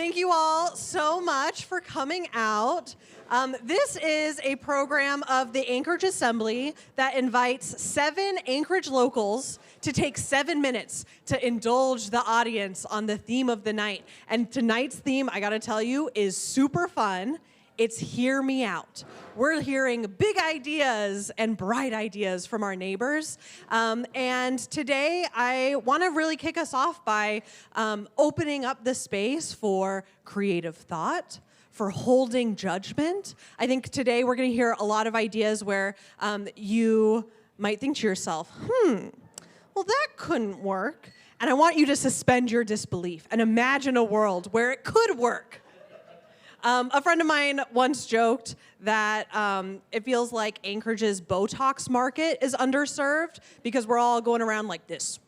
Thank you all so much for coming out. This is a program of the Anchorage Assembly that invites 7 Anchorage locals to take 7 minutes to indulge the audience on the theme of the night. And tonight's theme, I gotta tell you, is super fun. It's Hear Me Out. We're hearing big ideas and bright ideas from our neighbors. And today, I want to really kick us off by opening up the space for creative thought, for holding judgment. I think today we're going to hear a lot of ideas where you might think to yourself, well, that couldn't work. And I want you to suspend your disbelief and imagine a world where it could work. A friend of mine once joked that it feels like Anchorage's Botox market is underserved because we're all going around like this.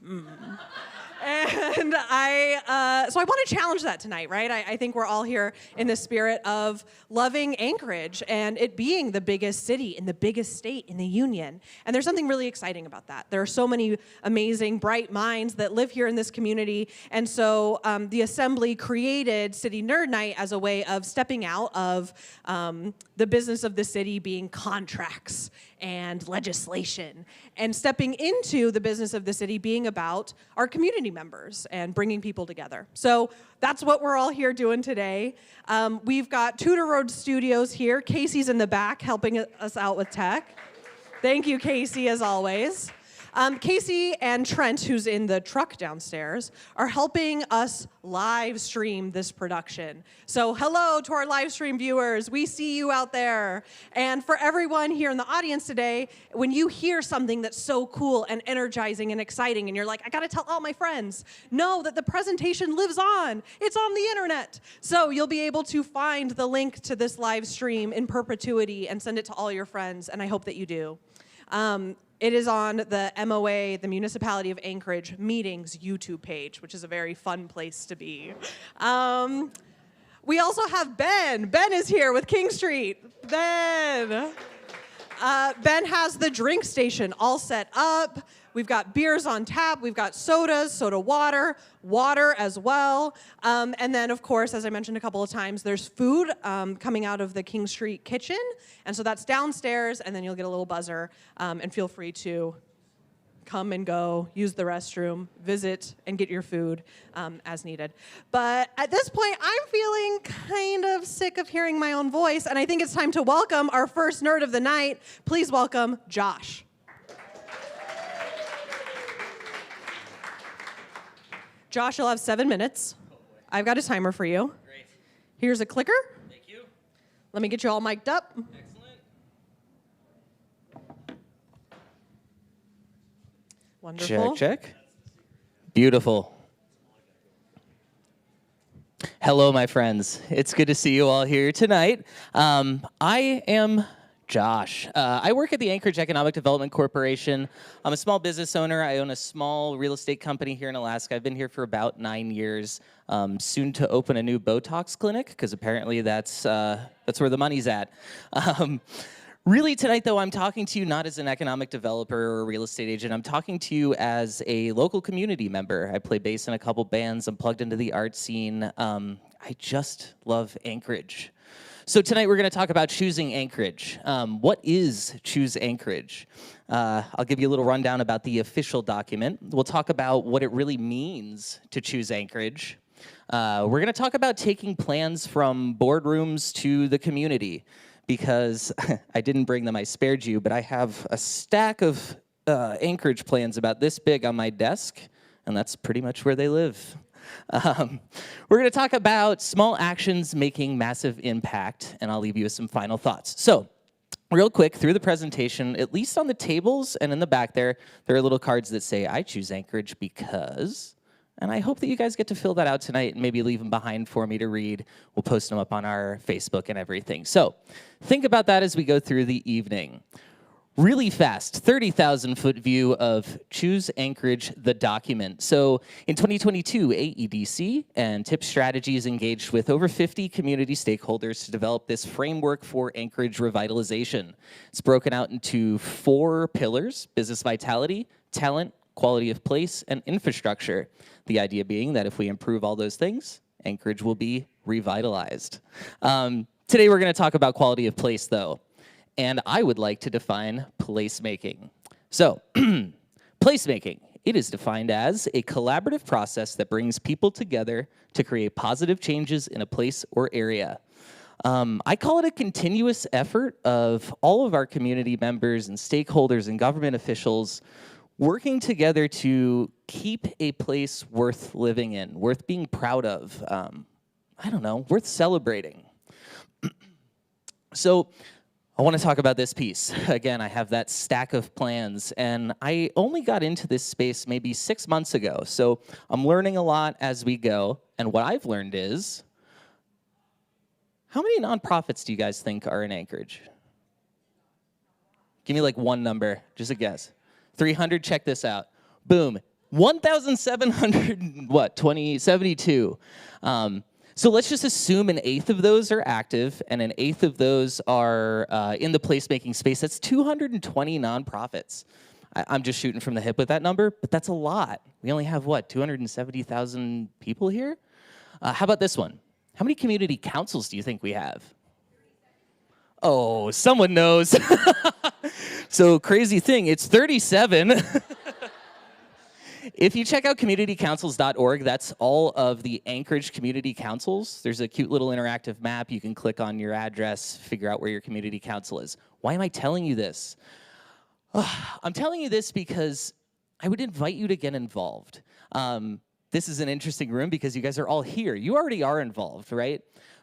And so I want to challenge that tonight, right? I think we're all here in the spirit of loving Anchorage and it being the biggest city in the biggest state in the union. And there's something really exciting about that. There are so many amazing, bright minds that live here in this community. And so the Assembly created City Nerd Nite as a way of stepping out of the business of the city being contracts and legislation, and stepping into the business of the city being about our community members and bringing people together. So that's what we're all here doing today. We've got Tudor Road Studios here. Casey's in the back helping us out with tech. Thank you, Casey, as always. Casey and Trent, who's in the truck downstairs, are helping us live stream this production. So hello to our live stream viewers. We see you out there. And for everyone here in the audience today, when you hear something that's so cool and energizing and exciting, and you're like, I gotta tell all my friends, know that the presentation lives on. It's on the internet. So you'll be able to find the link to this live stream in perpetuity and send it to all your friends, and I hope that you do. It is on the MOA, the Municipality of Anchorage Meetings YouTube page, which is a very fun place to be. We also have Ben. Ben is here with King Street. Ben. Ben has the drink station all set up. We've got beers on tap. We've got sodas, soda water, water as well. And then, of course, as I mentioned a couple of times, there's food coming out of the King Street kitchen. And so that's downstairs, and then you'll get a little buzzer. And feel free to come and go, use the restroom, visit, and get your food as needed. But at this point, I'm feeling kind of sick of hearing my own voice, and I think it's time to welcome our first nerd of the night. Please welcome Josh. Josh, you'll have 7 minutes. I've got a timer for you. Great. Here's a clicker. Thank you. Let me get you all mic'd up. Excellent. Wonderful. Check. Beautiful. Hello, my friends. It's good to see you all here tonight. I am Josh. I work at the Anchorage Economic Development Corporation. I'm a small business owner. I own a small real estate company here in Alaska. I've been here for about 9 years. Soon to open a new Botox clinic, because apparently that's where the money's at. Really tonight, though, I'm talking to you not as an economic developer or a real estate agent. I'm talking to you as a local community member. I play bass in a couple bands. I'm plugged into the art scene. I just love Anchorage. So tonight we're going to talk about choosing Anchorage. What is Choose Anchorage? I'll give you a little rundown about the official document. We'll talk about what it really means to choose Anchorage. We're going to talk about taking plans from boardrooms to the community, because I didn't bring them, I spared you, but I have a stack of Anchorage plans about this big on my desk, and that's pretty much where they live. We're going to talk about small actions making massive impact, and I'll leave you with some final thoughts. So, real quick, through the presentation, at least on the tables and in the back there are little cards that say, I choose Anchorage because, and I hope that you guys get to fill that out tonight and maybe leave them behind for me to read. We'll post them up on our Facebook and everything. So, think about that as we go through the evening. Really fast, 30,000-foot view of Choose Anchorage, the document. So in 2022, AEDC and TIP Strategies engaged with over 50 community stakeholders to develop this framework for Anchorage revitalization. It's broken out into 4 pillars: business vitality, talent, quality of place, and infrastructure. The idea being that if we improve all those things, Anchorage will be revitalized. Today we're going to talk about quality of place, though, and I would like to define placemaking. So, placemaking, it is defined as a collaborative process that brings people together to create positive changes in a place or area. I call it a continuous effort of all of our community members and stakeholders and government officials working together to keep a place worth living in, worth being proud of, worth celebrating. So I want to talk about this piece. Again, I have that stack of plans, and I only got into this space maybe 6 months ago, so I'm learning a lot as we go, and what I've learned is, how many nonprofits do you guys think are in Anchorage? Give me like one number, just a guess. 300, check this out. Boom, 1,772. So let's just assume an eighth of those are active and an eighth of those are in the placemaking space. That's 220 nonprofits. I'm just shooting from the hip with that number, but that's a lot. We only have, 270,000 people here? How about this one? How many community councils do you think we have? Oh, someone knows. So crazy thing, it's 37. If you check out communitycouncils.org, that's all of the Anchorage community councils. There's a cute little interactive map. You can click on your address, figure out where your community council is. Why am I telling you this? I'm telling you this because I would invite you to get involved. This is an interesting room because you guys are all here. You already are involved, right?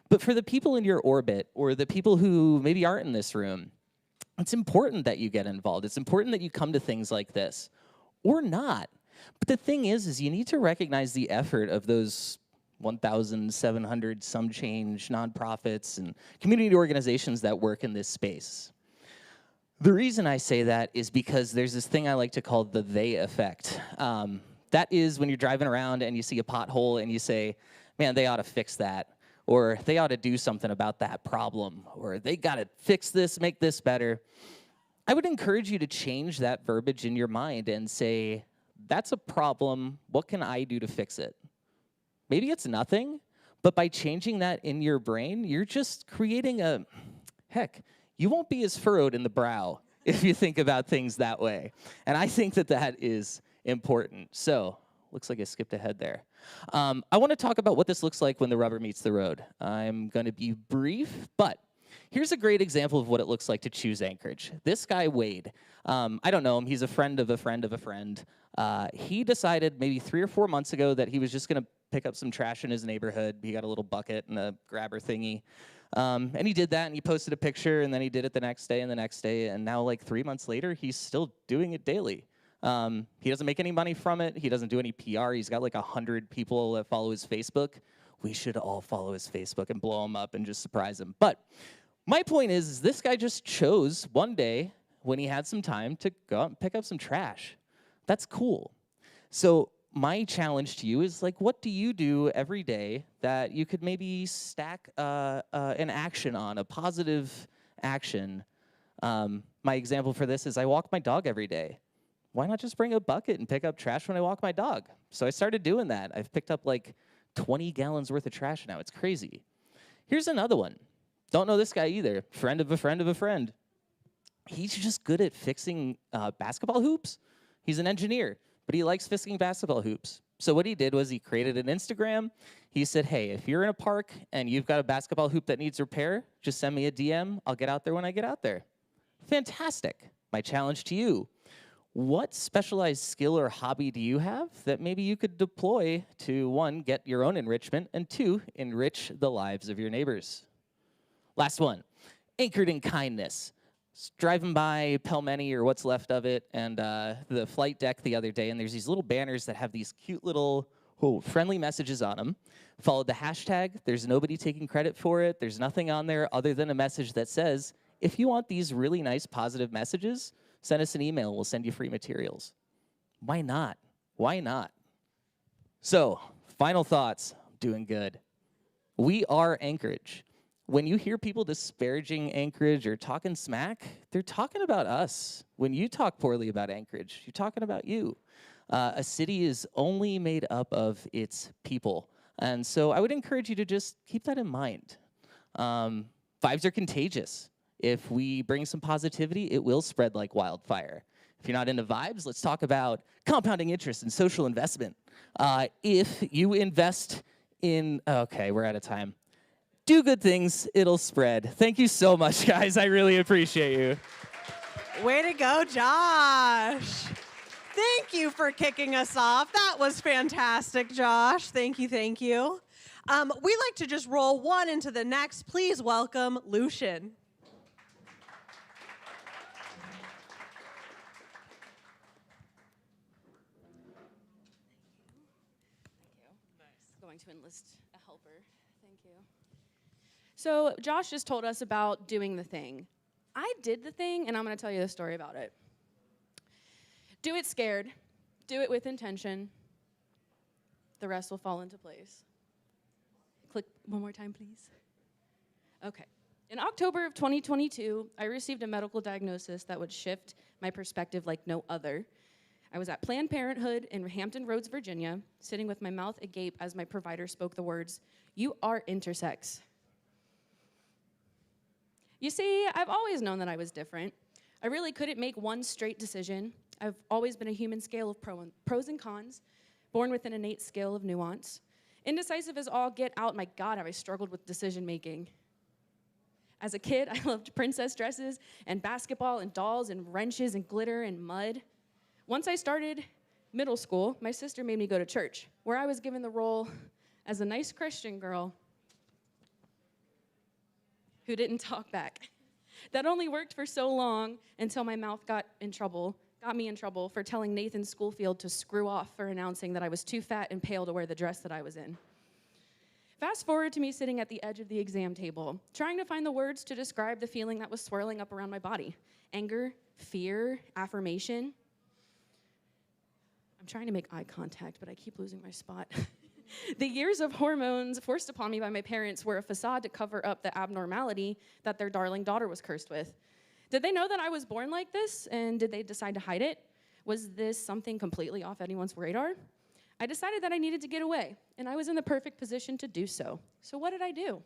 But for the people in your orbit or the people who maybe aren't in this room, it's important that you get involved. It's important that you come to things like this, or not. But the thing is you need to recognize the effort of those 1,700 some change nonprofits and community organizations that work in this space. The reason I say that is because there's this thing I like to call the they effect. That is when you're driving around and you see a pothole and you say, man, they ought to fix that, or they ought to do something about that problem, or they got to fix this, make this better. I would encourage you to change that verbiage in your mind and say, that's a problem. What can I do to fix it? Maybe it's nothing, but by changing that in your brain, you're just creating you won't be as furrowed in the brow if you think about things that way. And I think that that is important. So, looks like I skipped ahead there. I want to talk about what this looks like when the rubber meets the road. I'm going to be brief, but here's a great example of what it looks like to choose Anchorage. This guy, Wade, I don't know him. He's a friend of a friend of a friend. He decided maybe 3 or 4 months ago that he was just going to pick up some trash in his neighborhood. He got a little bucket and a grabber thingy. And he did that, and he posted a picture, and then he did it the next day and the next day. And now, 3 months later, he's still doing it daily. He doesn't make any money from it. He doesn't do any PR. He's got 100 people that follow his Facebook. We should all follow his Facebook and blow him up and just surprise him. But my point is this guy just chose one day when he had some time to go out and pick up some trash. That's cool. So my challenge to you is, what do you do every day that you could maybe stack an action on, a positive action? My example for this is I walk my dog every day. Why not just bring a bucket and pick up trash when I walk my dog? So I started doing that. I've picked up 20 gallons worth of trash now. It's crazy. Here's another one. Don't know this guy either. Friend of a friend of a friend. He's just good at fixing basketball hoops. He's an engineer, but he likes fixing basketball hoops. So what he did was he created an Instagram. He said, hey, if you're in a park and you've got a basketball hoop that needs repair, just send me a DM. I'll get out there when I get out there. Fantastic. My challenge to you, what specialized skill or hobby do you have that maybe you could deploy to, 1, get your own enrichment, and 2, enrich the lives of your neighbors? Last one, anchored in kindness. Driving by Pelmeni, or what's left of it, and the flight deck the other day, and there's these little banners that have these cute little friendly messages on them. Followed the hashtag. There's nobody taking credit for it. There's nothing on there other than a message that says, if you want these really nice positive messages, send us an email. We'll send you free materials. Why not? Why not? So, final thoughts. Doing good. We are Anchorage. When you hear people disparaging Anchorage or talking smack, they're talking about us. When you talk poorly about Anchorage, you're talking about you. A city is only made up of its people. And so I would encourage you to just keep that in mind. Vibes are contagious. If we bring some positivity, it will spread like wildfire. If you're not into vibes, let's talk about compounding interest and social investment. If you invest in, okay, we're out of time. Do good things, it'll spread. Thank you so much, guys. I really appreciate you. Way to go, Josh. Thank you for kicking us off. That was fantastic, Josh. Thank you, thank you. We like to just roll one into the next. Please welcome Lucien. Going to enlist a helper. Thank you. So Josh just told us about doing the thing. I did the thing, and I'm going to tell you the story about it. Do it scared. Do it with intention. The rest will fall into place. Click one more time, please. Okay. In October of 2022, I received a medical diagnosis that would shift my perspective like no other. I was at Planned Parenthood in Hampton Roads, Virginia, sitting with my mouth agape as my provider spoke the words, "You are intersex." You see, I've always known that I was different. I really couldn't make one straight decision. I've always been a human scale of pros and cons, born with an innate skill of nuance. Indecisive as all get out, my God, have I struggled with decision making. As a kid, I loved princess dresses and basketball and dolls and wrenches and glitter and mud. Once I started middle school, my sister made me go to church, where I was given the role as a nice Christian girl who didn't talk back. That only worked for so long until my mouth got me in trouble for telling Nathan Schoolfield to screw off for announcing that I was too fat and pale to wear the dress that I was in. Fast forward to me sitting at the edge of the exam table, trying to find the words to describe the feeling that was swirling up around my body. Anger, fear, affirmation. I'm trying to make eye contact, but I keep losing my spot. The years of hormones forced upon me by my parents were a facade to cover up the abnormality that their darling daughter was cursed with. Did they know that I was born like this, and did they decide to hide it? Was this something completely off anyone's radar? I decided that I needed to get away, and I was in the perfect position to do so. So what did I do?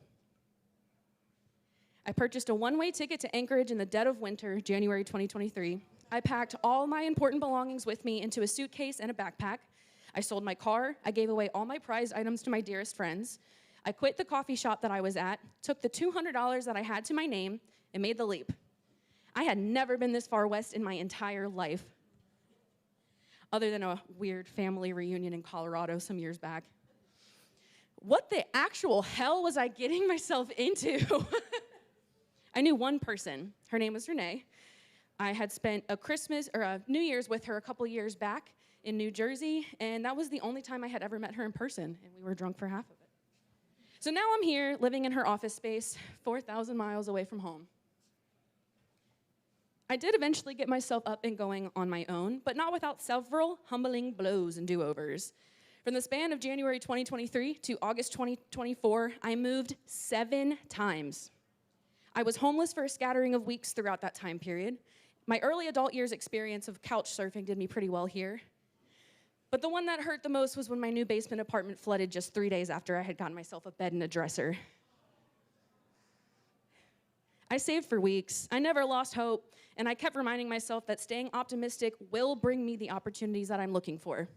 I purchased a one-way ticket to Anchorage in the dead of winter, January 2023. I packed all my important belongings with me into a suitcase and a backpack. I sold my car. I gave away all my prized items to my dearest friends. I quit the coffee shop that I was at, took the $200 that I had to my name, and made the leap. I had never been this far west in my entire life, other than a weird family reunion in Colorado some years back. What the actual hell was I getting myself into? I knew one person. Her name was Renee. I had spent a New Year's with her a couple years back in New Jersey, and that was the only time I had ever met her in person, and we were drunk for half of it. So now I'm here, living in her office space, 4,000 miles away from home. I did eventually get myself up and going on my own, but not without several humbling blows and do-overs. From the span of January 2023 to August 2024, I moved 7 times. I was homeless for a scattering of weeks throughout that time period. My early adult years experience of couch surfing did me pretty well here. But the one that hurt the most was when my new basement apartment flooded just 3 days after I had gotten myself a bed and a dresser. I saved for weeks. I never lost hope, and I kept reminding myself that staying optimistic will bring me the opportunities that I'm looking for.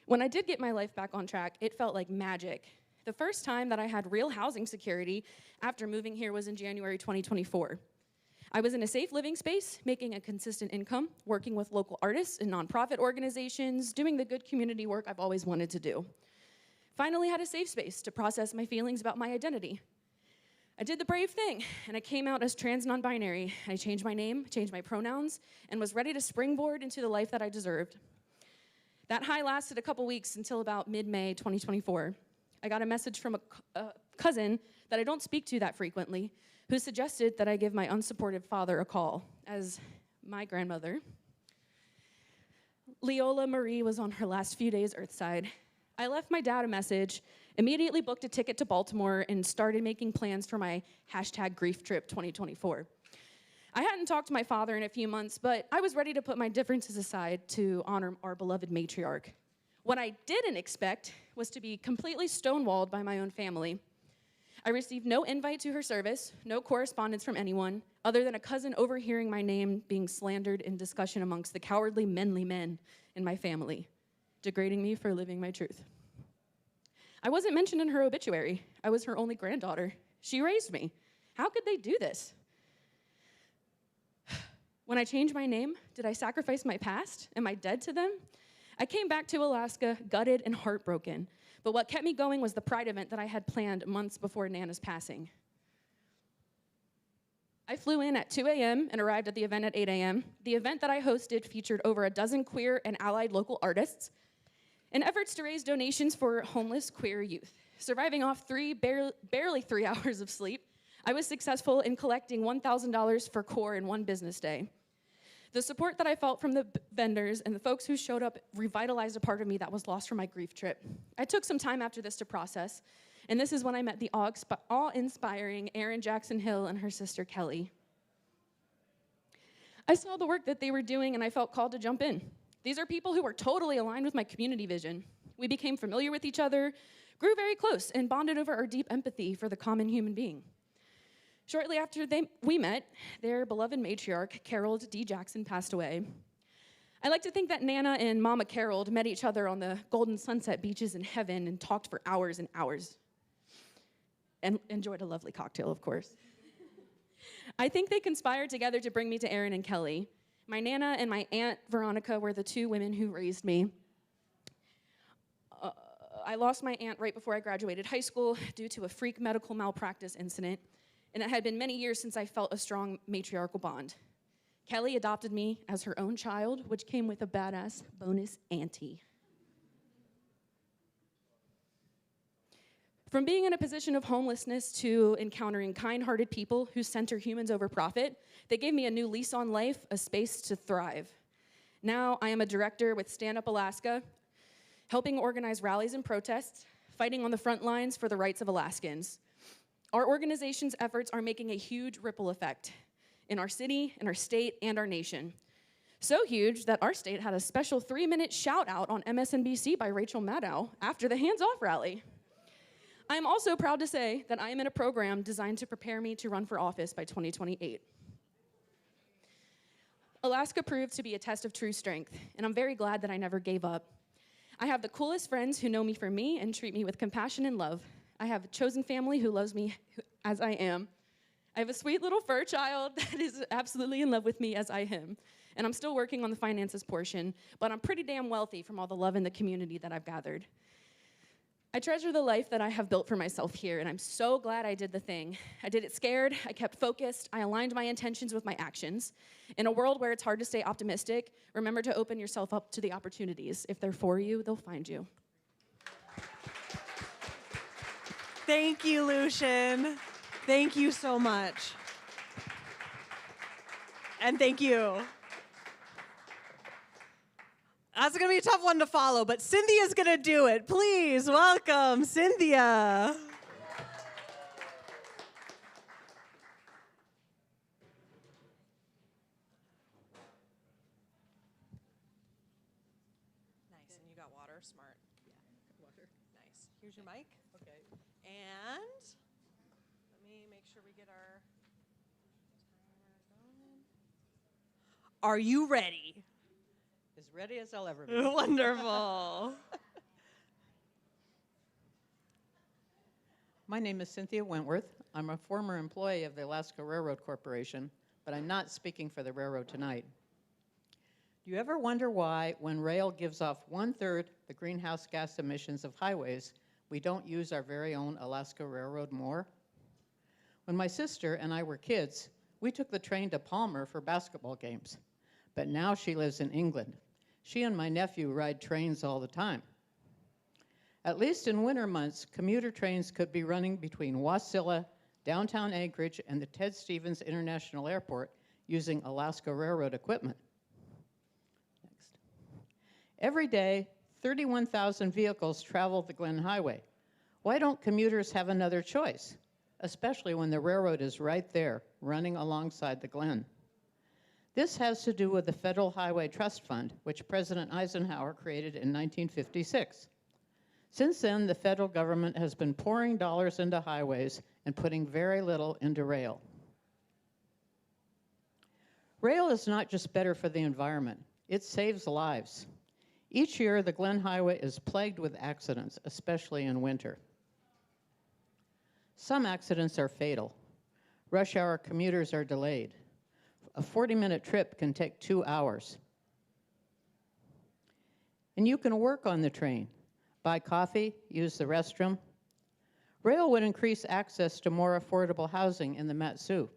When I did get my life back on track, it felt like magic. The first time that I had real housing security after moving here was in January 2024. I was in a safe living space, making a consistent income, working with local artists and nonprofit organizations, doing the good community work I've always wanted to do. Finally had a safe space to process my feelings about my identity. I did the brave thing, and I came out as trans non-binary. I changed my name, changed my pronouns, and was ready to springboard into the life that I deserved. That high lasted a couple weeks until about mid-May 2024. I got a message from a cousin that I don't speak to that frequently, who suggested that I give my unsupportive father a call, as my grandmother, Leola Marie, was on her last few days earthside. I left my dad a message, immediately booked a ticket to Baltimore, and started making plans for my #grief-trip 2024. I hadn't talked to my father in a few months, but I was ready to put my differences aside to honor our beloved matriarch. What I didn't expect was to be completely stonewalled by my own family. I received no invite to her service, no correspondence from anyone, other than a cousin overhearing my name being slandered in discussion amongst the cowardly, manly men in my family, degrading me for living my truth. I wasn't mentioned in her obituary. I was her only granddaughter. She raised me. How could they do this? When I changed my name, did I sacrifice my past? Am I dead to them? I came back to Alaska gutted and heartbroken, but what kept me going was the pride event that I had planned months before Nana's passing. I flew in at 2 a.m. and arrived at the event at 8 a.m. The event that I hosted featured over a dozen queer and allied local artists in efforts to raise donations for homeless queer youth. Surviving off barely 3 hours of sleep, I was successful in collecting $1,000 for CORE in one business day. The support that I felt from the vendors and the folks who showed up revitalized a part of me that was lost from my grief trip. I took some time after this to process, and this is when I met the awe-inspiring Erin Jackson Hill and her sister Kelli. I saw the work that they were doing, and I felt called to jump in. These are people who are totally aligned with my community vision. We became familiar with each other, grew very close, and bonded over our deep empathy for the common human being. Shortly after we met, their beloved matriarch, Carol D. Jackson, passed away. I like to think that Nana and Mama Carol met each other on the golden sunset beaches in heaven and talked for hours and hours. And enjoyed a lovely cocktail, of course. I think they conspired together to bring me to Erin and Kelli. My Nana and my Aunt Veronica were the two women who raised me. I lost my aunt right before I graduated high school due to a freak medical malpractice incident, and it had been many years since I felt a strong matriarchal bond. Kelli adopted me as her own child, which came with a badass bonus auntie. From being in a position of homelessness to encountering kind-hearted people who center humans over profit, they gave me a new lease on life, a space to thrive. Now I am a director with Stand Up Alaska, helping organize rallies and protests, fighting on the front lines for the rights of Alaskans. Our organization's efforts are making a huge ripple effect in our city, in our state, and our nation. So huge that our state had a special 3-minute shout out on MSNBC by Rachel Maddow after the Hands Off rally. I am also proud to say that I am in a program designed to prepare me to run for office by 2028. Alaska proved to be a test of true strength, and I'm very glad that I never gave up. I have the coolest friends who know me for me and treat me with compassion and love. I have a chosen family who loves me as I am. I have a sweet little fur child that is absolutely in love with me as I am. And I'm still working on the finances portion, but I'm pretty damn wealthy from all the love in the community that I've gathered. I treasure the life that I have built for myself here, and I'm so glad I did the thing. I did it scared, I kept focused, I aligned my intentions with my actions. In a world where it's hard to stay optimistic, remember to open yourself up to the opportunities. If they're for you, they'll find you. Thank you, Lucien. Thank you so much. And thank you. That's going to be a tough one to follow, but Cynthia's going to do it. Please welcome Cynthia. Nice, and you got water? Smart. Yeah, water. Nice. Here's your mic. Okay. And let me make sure we get our timer going. Are you ready? As ready as I'll ever be. Wonderful. My name is Cynthia Wentworth. I'm a former employee of the Alaska Railroad Corporation, but I'm not speaking for the railroad tonight. Do you ever wonder why, when rail gives off 1/3 the greenhouse gas emissions of highways, we don't use our very own Alaska Railroad more? When my sister and I were kids, we took the train to Palmer for basketball games, but now she lives in England. She and my nephew ride trains all the time. At least in winter months, commuter trains could be running between Wasilla, downtown Anchorage, and the Ted Stevens International Airport using Alaska Railroad equipment. Next. Every day, 31,000 vehicles travel the Glen Highway. Why don't commuters have another choice, especially when the railroad is right there, running alongside the Glen? This has to do with the Federal Highway Trust Fund, which President Eisenhower created in 1956. Since then, the federal government has been pouring dollars into highways and putting very little into rail. Rail is not just better for the environment, it saves lives. Each year, the Glen Highway is plagued with accidents, especially in winter. Some accidents are fatal. Rush hour commuters are delayed. A 40-minute trip can take 2 hours. And you can work on the train. Buy coffee, use the restroom. Rail would increase access to more affordable housing in the Mat-Su.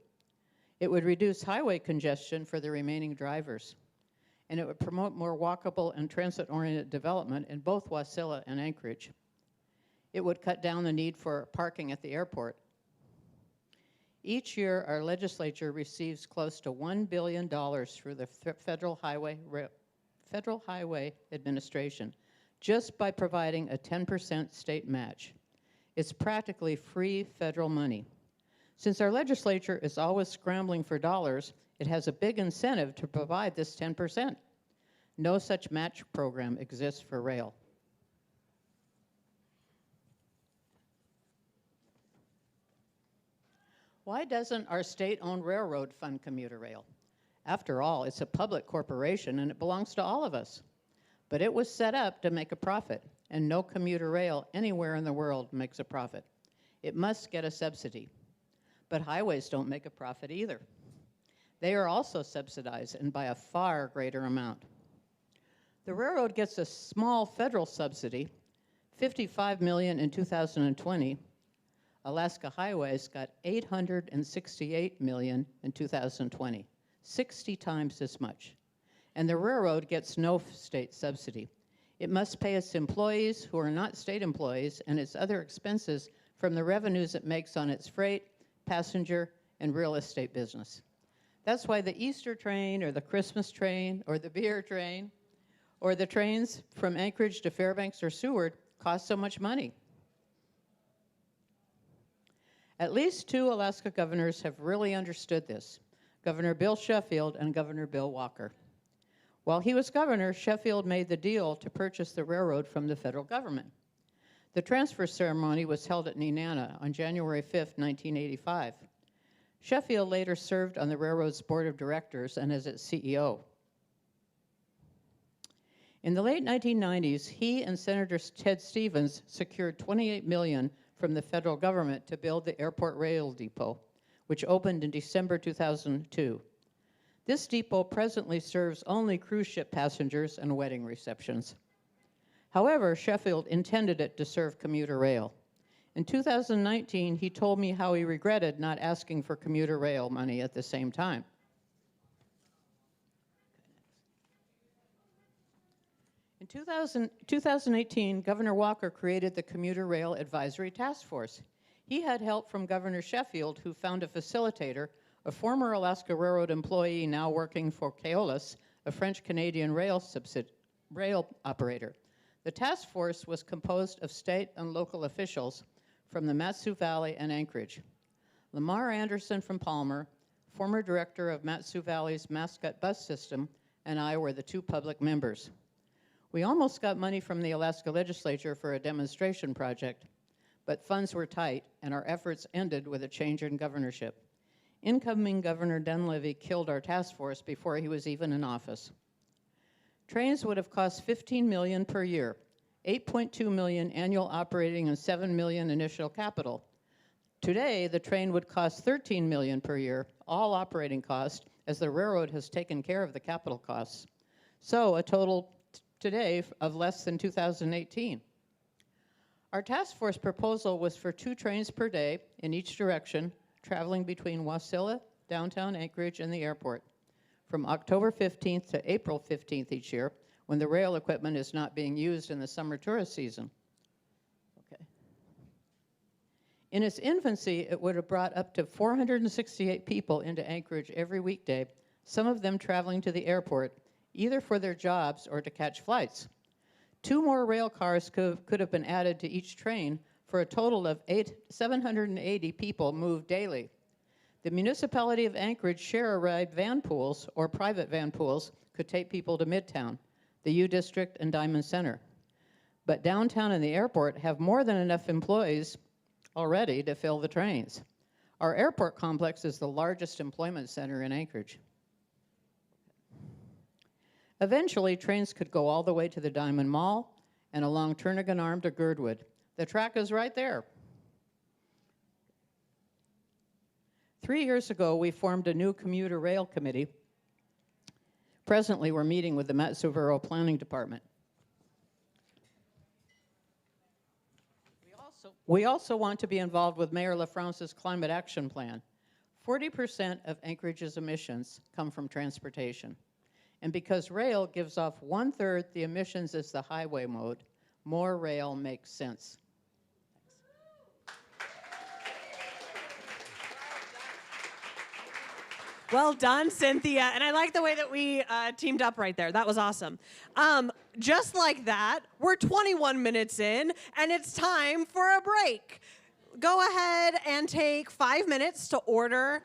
It would reduce highway congestion for the remaining drivers. And it would promote more walkable and transit-oriented development in both Wasilla and Anchorage. It would cut down the need for parking at the airport. Each year, our legislature receives close to $1 billion through the Federal Highway Administration just by providing a 10% state match. It's practically free federal money. Since our legislature is always scrambling for dollars, it has a big incentive to provide this 10%. No such match program exists for rail. Why doesn't our state-owned railroad fund commuter rail? After all, it's a public corporation and it belongs to all of us. But it was set up to make a profit, and no commuter rail anywhere in the world makes a profit. It must get a subsidy. But highways don't make a profit either. They are also subsidized, and by a far greater amount. The railroad gets a small federal subsidy, $55 million in 2020. Alaska Highways got $868 million in 2020, 60 times as much. And the railroad gets no state subsidy. It must pay its employees who are not state employees and its other expenses from the revenues it makes on its freight, passenger, and real estate business. That's why the Easter train or the Christmas train or the beer train or the trains from Anchorage to Fairbanks or Seward cost so much money. At least 2 Alaska governors have really understood this, Governor Bill Sheffield and Governor Bill Walker. While he was governor, Sheffield made the deal to purchase the railroad from the federal government. The transfer ceremony was held at Nenana on January 5, 1985. Sheffield later served on the railroad's board of directors and as its CEO. In the late 1990s, he and Senator Ted Stevens secured $28 million from the federal government to build the airport rail depot, which opened in December 2002. This depot presently serves only cruise ship passengers and wedding receptions. However, Sheffield intended it to serve commuter rail. In 2019, he told me how he regretted not asking for commuter rail money at the same time. In 2018, Governor Walker created the Commuter Rail Advisory Task Force. He had help from Governor Sheffield, who found a facilitator, a former Alaska Railroad employee now working for Keolis, a French-Canadian rail operator. The task force was composed of state and local officials from the Mat-Su Valley and Anchorage. Lamar Anderson from Palmer, former director of Mat-Su Valley's Mascot bus system, and I were the 2 public members. We almost got money from the Alaska legislature for a demonstration project, but funds were tight, and our efforts ended with a change in governorship. Incoming Governor Dunleavy killed our task force before he was even in office. Trains would have cost $15 million per year, $8.2 million annual operating and $7 million initial capital. Today, the train would cost $13 million per year, all operating costs, as the railroad has taken care of the capital costs. So a total today of less than 2018. Our task force proposal was for 2 trains per day in each direction, traveling between Wasilla, downtown Anchorage, and the airport, from October 15th to April 15th each year, when the rail equipment is not being used in the summer tourist season. Okay. In its infancy, it would have brought up to 468 people into Anchorage every weekday, some of them traveling to the airport, either for their jobs or to catch flights. 2 more rail cars could have been added to each train for a total of 780 people moved daily. The municipality of Anchorage share-a-ride van pools or private van pools could take people to Midtown, the U District, and Diamond Center. But downtown and the airport have more than enough employees already to fill the trains. Our airport complex is the largest employment center in Anchorage. Eventually, trains could go all the way to the Diamond Mall and along Turnagain Arm to Girdwood. The track is right there. 3 years ago, we formed a new commuter rail committee. Presently, we're meeting with the Matsuvero Planning Department. We also want to be involved with Mayor LaFrance's Climate Action Plan. 40% of Anchorage's emissions come from transportation. And because rail gives off 1/3 the emissions as the highway mode, more rail makes sense. Well done, Cynthia. And I like the way that we teamed up right there. That was awesome. Just like that, we're 21 minutes in, and it's time for a break. Go ahead and take 5 minutes to order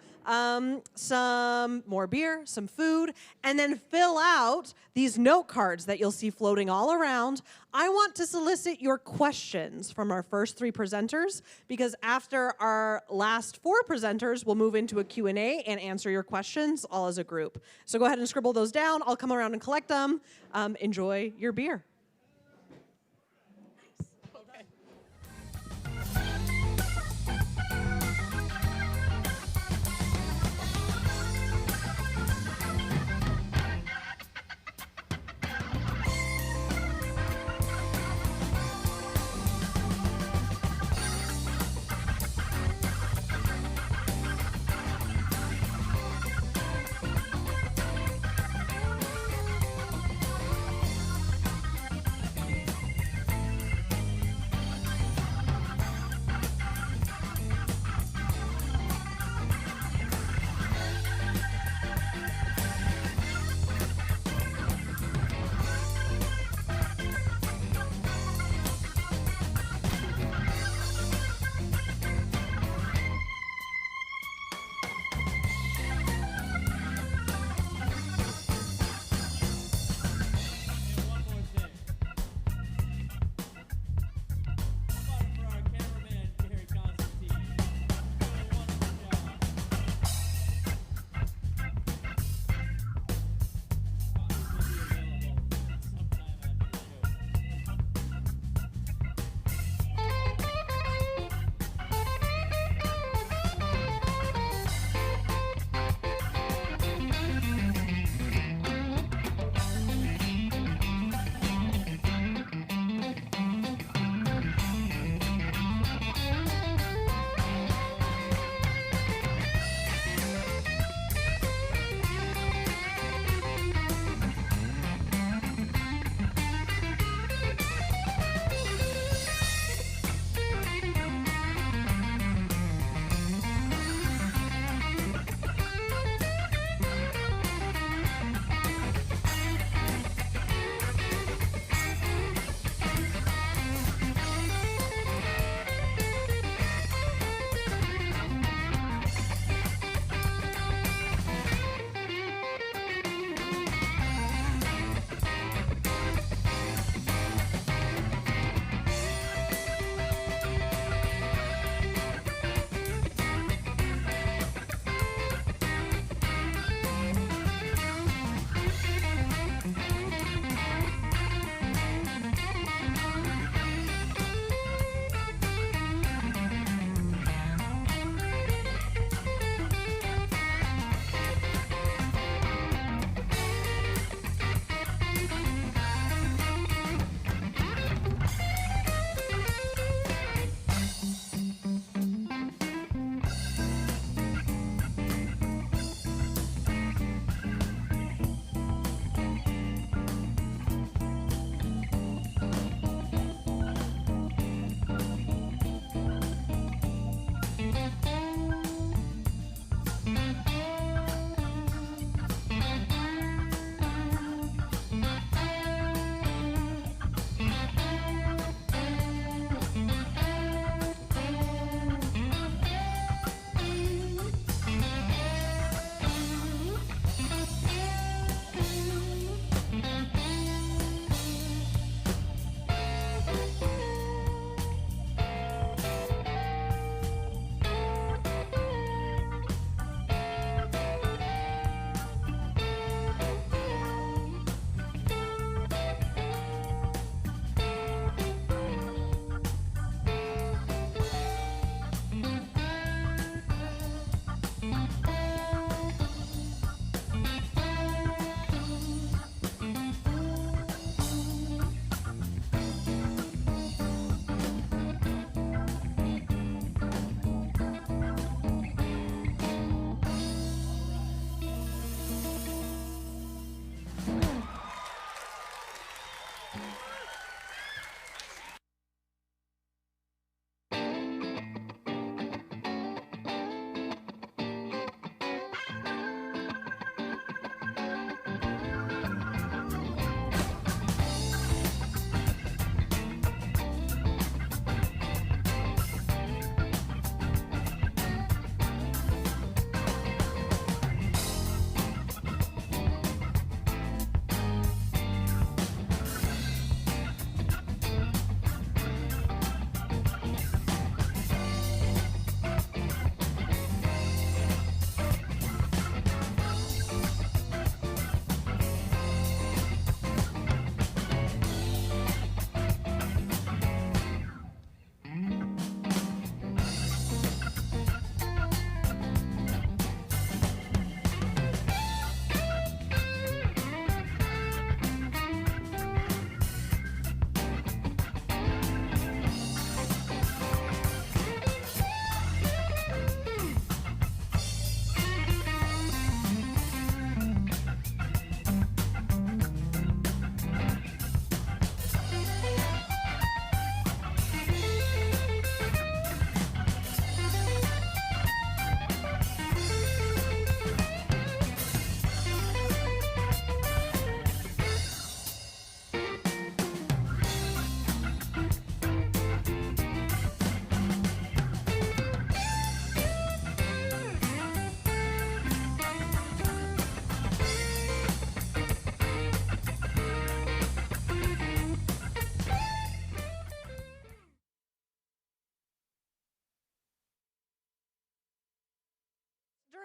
some more beer, some food, and then fill out these note cards that you'll see floating all around. I want to solicit your questions from our first 3 presenters, because after our last 4 presenters, we'll move into a Q&A and answer your questions all as a group. So go ahead and scribble those down. I'll come around and collect them. Enjoy your beer.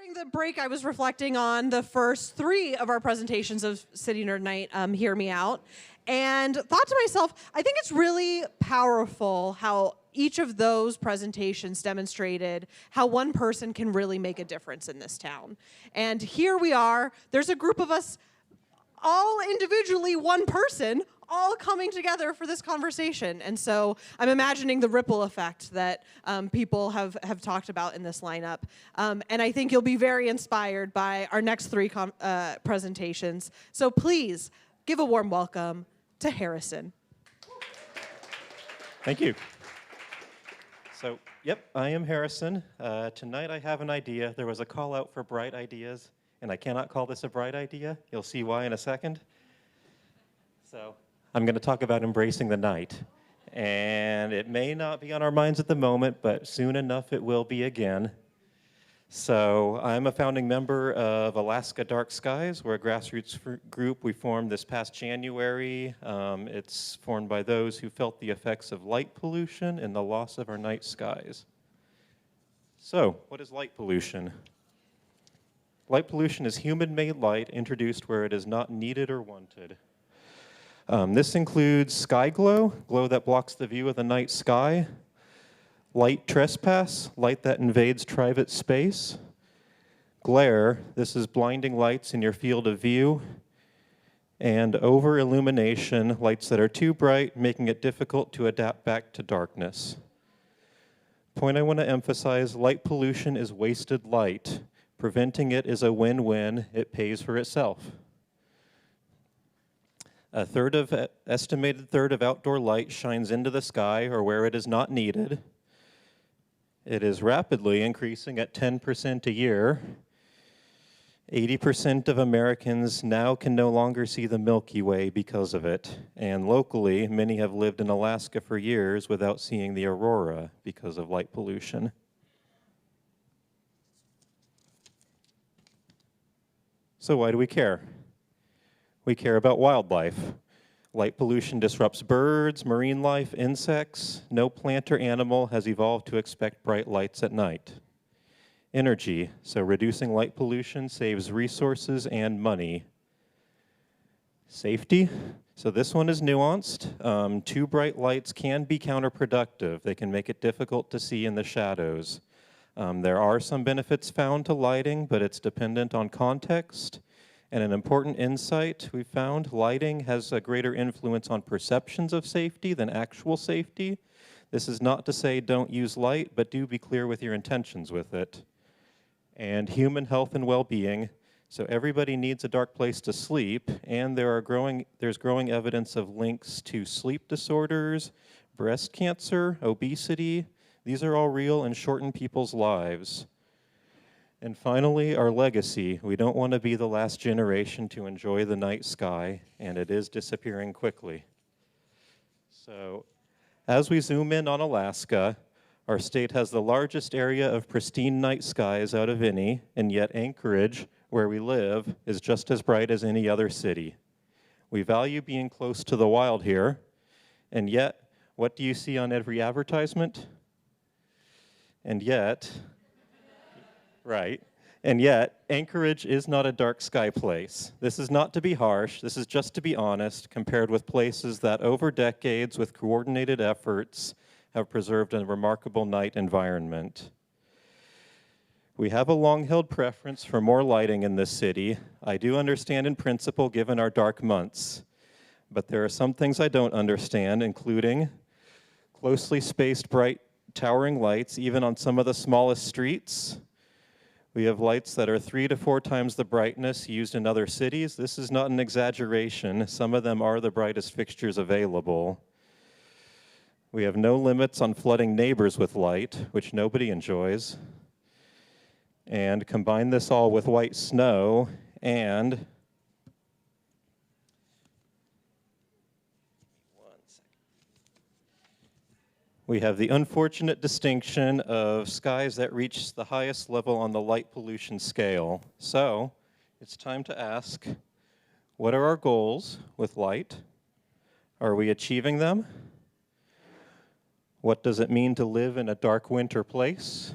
During the break, I was reflecting on the first 3 of our presentations of City Nerd Night, Hear Me Out, and thought to myself, I think it's really powerful how each of those presentations demonstrated how one person can really make a difference in this town. And here we are, there's a group of us, all individually one person, all coming together for this conversation. And so I'm imagining the ripple effect that people have talked about in this lineup. And I think you'll be very inspired by our next 3 presentations. So please give a warm welcome to Harrison. Thank you. So, yep, I am Harrison. Tonight I have an idea. There was a call out for bright ideas, and I cannot call this a bright idea. You'll see why in a second. So, I'm going to talk about embracing the night. And it may not be on our minds at the moment, but soon enough it will be again. So I'm a founding member of Alaska Dark Skies. We're a grassroots group we formed this past January. It's formed by those who felt the effects of light pollution and the loss of our night skies. So, what is light pollution? Light pollution is human-made light introduced where it is not needed or wanted. This includes sky glow, glow that blocks the view of the night sky, light trespass, light that invades private space, glare, this is blinding lights in your field of view, and over-illumination, lights that are too bright, making it difficult to adapt back to darkness. Point I want to emphasize, light pollution is wasted light. Preventing it is a win-win. It pays for itself. Estimated third of outdoor light shines into the sky or where it is not needed. It is rapidly increasing at 10% a year. 80% of Americans now can no longer see the Milky Way because of it. And locally, many have lived in Alaska for years without seeing the aurora because of light pollution. So why do we care? We care about wildlife. Light pollution disrupts birds, marine life, insects. No plant or animal has evolved to expect bright lights at night. Energy, so reducing light pollution saves resources and money. Safety, so this one is nuanced. Too bright lights can be counterproductive. They can make it difficult to see in the shadows. There are some benefits found to lighting, but it's dependent on context. And an important insight we found, lighting has a greater influence on perceptions of safety than actual safety. This is not to say don't use light, but do be clear with your intentions with it. And human health and well-being. So everybody needs a dark place to sleep, and there's growing evidence of links to sleep disorders, breast cancer, obesity. These are all real and shorten people's lives. And finally, our legacy. We don't want to be the last generation to enjoy the night sky, and it is disappearing quickly. So, as we zoom in on Alaska, our state has the largest area of pristine night skies out of any, and yet Anchorage, where we live, is just as bright as any other city. We value being close to the wild here, and yet, what do you see on every advertisement? And yet, right. And yet, Anchorage is not a dark sky place. This is not to be harsh. This is just to be honest, compared with places that over decades, with coordinated efforts, have preserved a remarkable night environment. We have a long-held preference for more lighting in this city. I do understand in principle, given our dark months. But there are some things I don't understand, including closely spaced, bright, towering lights, even on some of the smallest streets. We have lights that are 3 to 4 times the brightness used in other cities. This is not an exaggeration. Some of them are the brightest fixtures available. We have no limits on flooding neighbors with light, which nobody enjoys. And combine this all with white snow and we have the unfortunate distinction of skies that reach the highest level on the light pollution scale. So, it's time to ask, what are our goals with light? Are we achieving them? What does it mean to live in a dark winter place?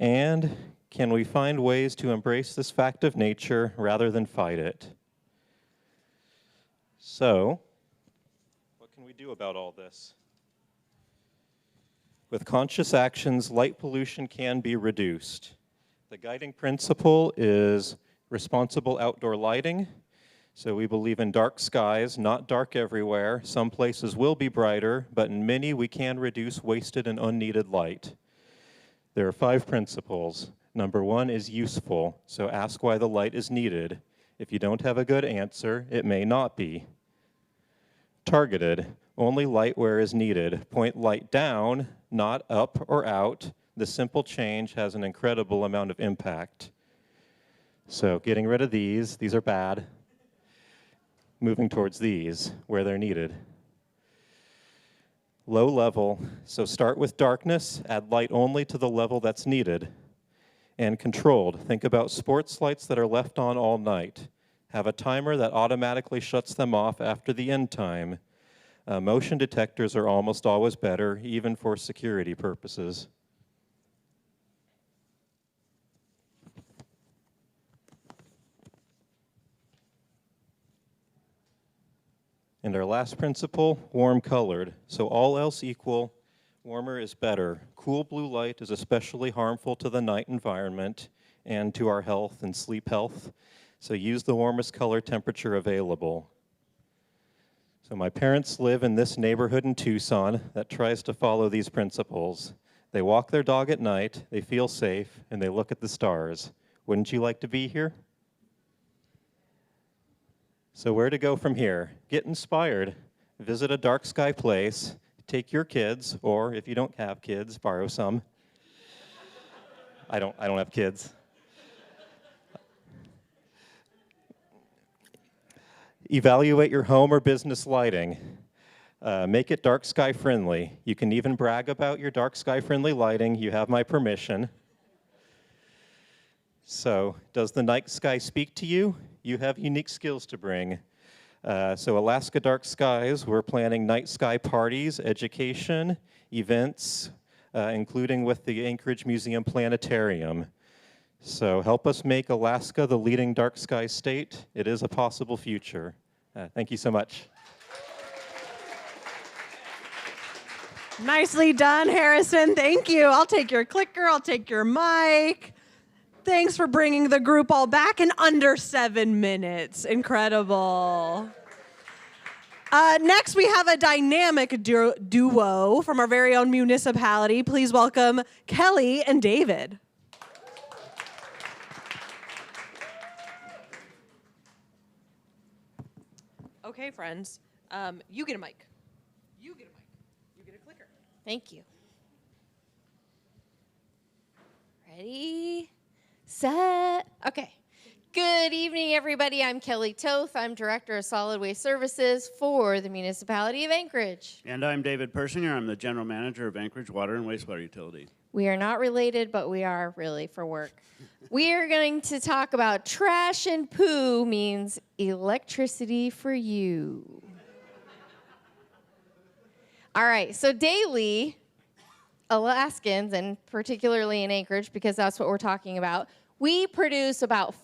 And Can we find ways to embrace this fact of nature rather than fight it? So, what can we do about all this? With conscious actions, light pollution can be reduced. The guiding principle is responsible outdoor lighting. So we believe in dark skies, not dark everywhere. Some places will be brighter, but in many we can reduce wasted and unneeded light. There are 5 principles. Number 1 is useful, so ask why the light is needed. If you don't have a good answer, it may not be. Targeted, only light where is needed. Point light down, not up or out. The simple change has an incredible amount of impact. So getting rid of these are bad. Moving towards these, where they're needed. Low level, so start with darkness, add light only to the level that's needed. And controlled, think about sports lights that are left on all night. Have a timer that automatically shuts them off after the end time. Motion detectors are almost always better, even for security purposes. And our last principle, warm colored. So all else equal, warmer is better. Cool blue light is especially harmful to the night environment and to our health and sleep health. So use the warmest color temperature available. So my parents live in this neighborhood in Tucson that tries to follow these principles. They walk their dog at night, they feel safe, and they look at the stars. Wouldn't you like to be here? So where to go from here? Get inspired. Visit a dark sky place. Take your kids, or if you don't have kids, borrow some. I don't have kids. Evaluate your home or business lighting. Make it dark sky friendly. You can even brag about your dark sky friendly lighting. You have my permission. So, does the night sky speak to you? You have unique skills to bring. So Alaska Dark Skies, we're planning night sky parties, education, events, including with the Anchorage Museum Planetarium. So help us make Alaska the leading dark sky state. It is a possible future. Thank you so much. Nicely done, Harrison. Thank you. I'll take your clicker. I'll take your mic. Thanks for bringing the group all back in under 7 minutes. Incredible. Next, we have a dynamic duo from our very own municipality. Please welcome Kelli and David. Okay, friends. You get a mic. You get a mic. You get a clicker. Thank you. Ready, set, okay. Good evening, everybody. I'm Kelli Toth. I'm Director of Solid Waste Services for the Municipality of Anchorage. And I'm David Persinger. I'm the General Manager of Anchorage Water and Wastewater Utility. We are not related, but we are really for work. We are going to talk about Trash and Poo means electricity for you. All right, so daily, Alaskans, and particularly in Anchorage, because that's what we're talking about, we produce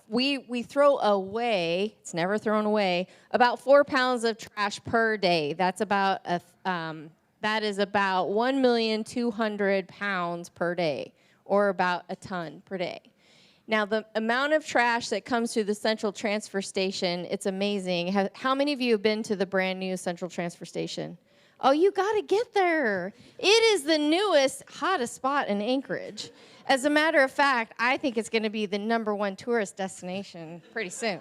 we throw away, it's never thrown away, about 4 pounds of trash per day. That's about that is about 1,200,000 pounds per day, or about a ton per day. Now, the amount of trash that comes through the Central Transfer Station, it's amazing. How many of you have been to the brand new Central Transfer Station? Oh, you got to get there. It is the newest, hottest spot in Anchorage. As a matter of fact, I think it's going to be the #1 tourist destination pretty soon.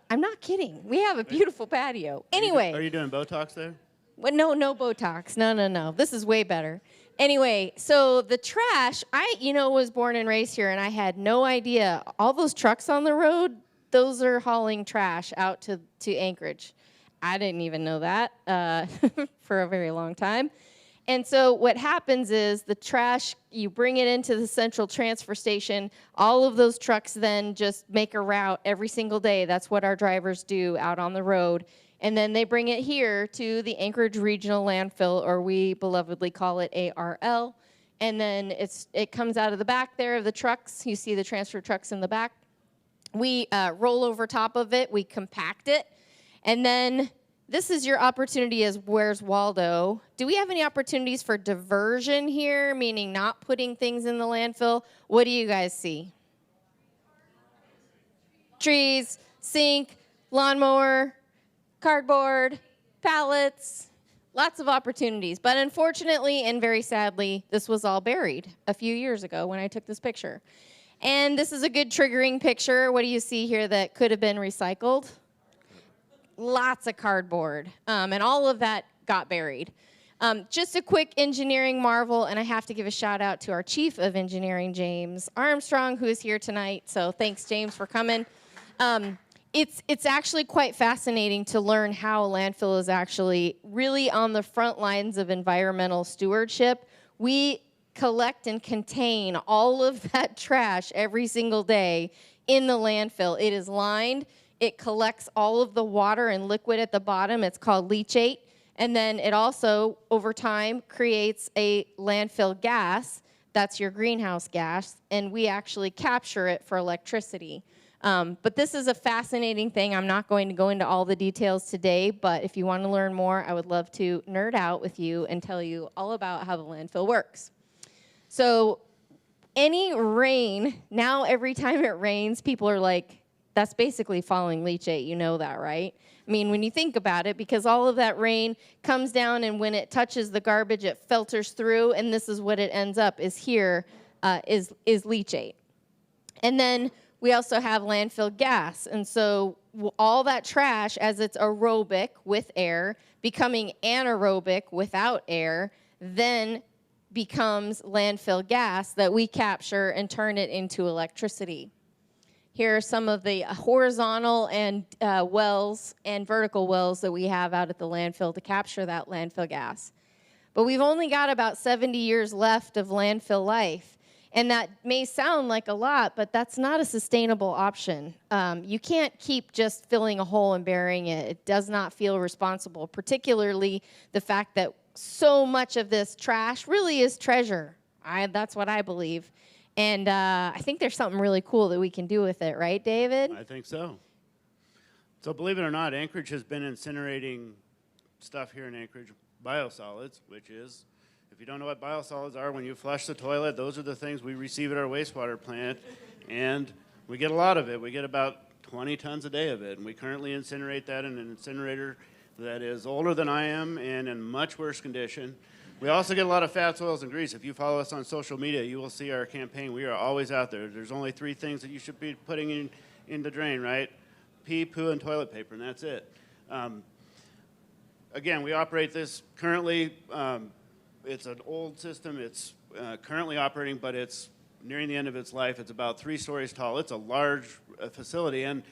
I'm not kidding. We have a beautiful patio. Anyway. Are you doing Botox there? Well, no Botox. No. This is way better. Anyway, so the trash, I was born and raised here, and I had no idea. All those trucks on the road, those are hauling trash out to Anchorage. I didn't even know that for a very long time. And so what happens is the trash, you bring it into the Central Transfer Station. All of those trucks then just make a route every single day. That's what our drivers do out on the road. And then they bring it here to the Anchorage Regional Landfill, or we belovedly call it ARL. and then it comes out of the back there of the trucks. You see the transfer trucks in the back. We roll over top of it, we compact it, and then this is your opportunity as Where's Waldo. Do we have any opportunities for diversion here, meaning not putting things in the landfill? What do you guys see? Trees, sink, lawnmower, cardboard, pallets, lots of opportunities. But unfortunately and very sadly, this was all buried a few years ago when I took this picture. And this is a good triggering picture. What do you see here that could have been recycled? Lots of cardboard, and all of that got buried. Just a quick engineering marvel, and I have to give a shout out to our Chief of Engineering, James Armstrong, who is here tonight. So thanks, James, for coming. It's actually quite fascinating to learn how a landfill is actually really on the front lines of environmental stewardship. We collect and contain all of that trash every single day in the landfill. It is lined. It collects all of the water and liquid at the bottom. It's called leachate. And then it also, over time, creates a landfill gas. That's your greenhouse gas. And we actually capture it for electricity. But this is a fascinating thing. I'm not going to go into all the details today, but if you want to learn more, I would love to nerd out with you and tell you all about how the landfill works. So any rain, now every time it rains, people are like, that's basically falling leachate. You know that, right? I mean, when you think about it, because all of that rain comes down, and when it touches the garbage, it filters through, and this is what it ends up is here, is leachate. And then we also have landfill gas. And so all that trash, as it's aerobic with air, becoming anaerobic without air, then becomes landfill gas that we capture and turn it into electricity. Here are some of the horizontal and wells and vertical wells that we have out at the landfill to capture that landfill gas. But we've only got about 70 years left of landfill life. And that may sound like a lot, but that's not a sustainable option. You can't keep just filling a hole and burying it. It does not feel responsible, particularly the fact that so much of this trash really is treasure. That's what I believe. And I think there's something really cool that we can do with it, right, David? I think so. So believe it or not, Anchorage has been incinerating stuff here in Anchorage, biosolids, which is, if you don't know what biosolids are, when you flush the toilet, those are the things we receive at our wastewater plant, and we get a lot of it. We get about 20 tons a day of it, and we currently incinerate that in an incinerator that is older than I am and in much worse condition. We also get a lot of fats, oils, and grease. If you follow us on social media, you will see our campaign. We are always out there. There's only 3 things that you should be putting in the drain, right? Pee, poo, and toilet paper, and that's it. Again, we operate this currently. It's an old system. It's currently operating, but it's nearing the end of its life. It's about 3 stories tall. It's a large facility, and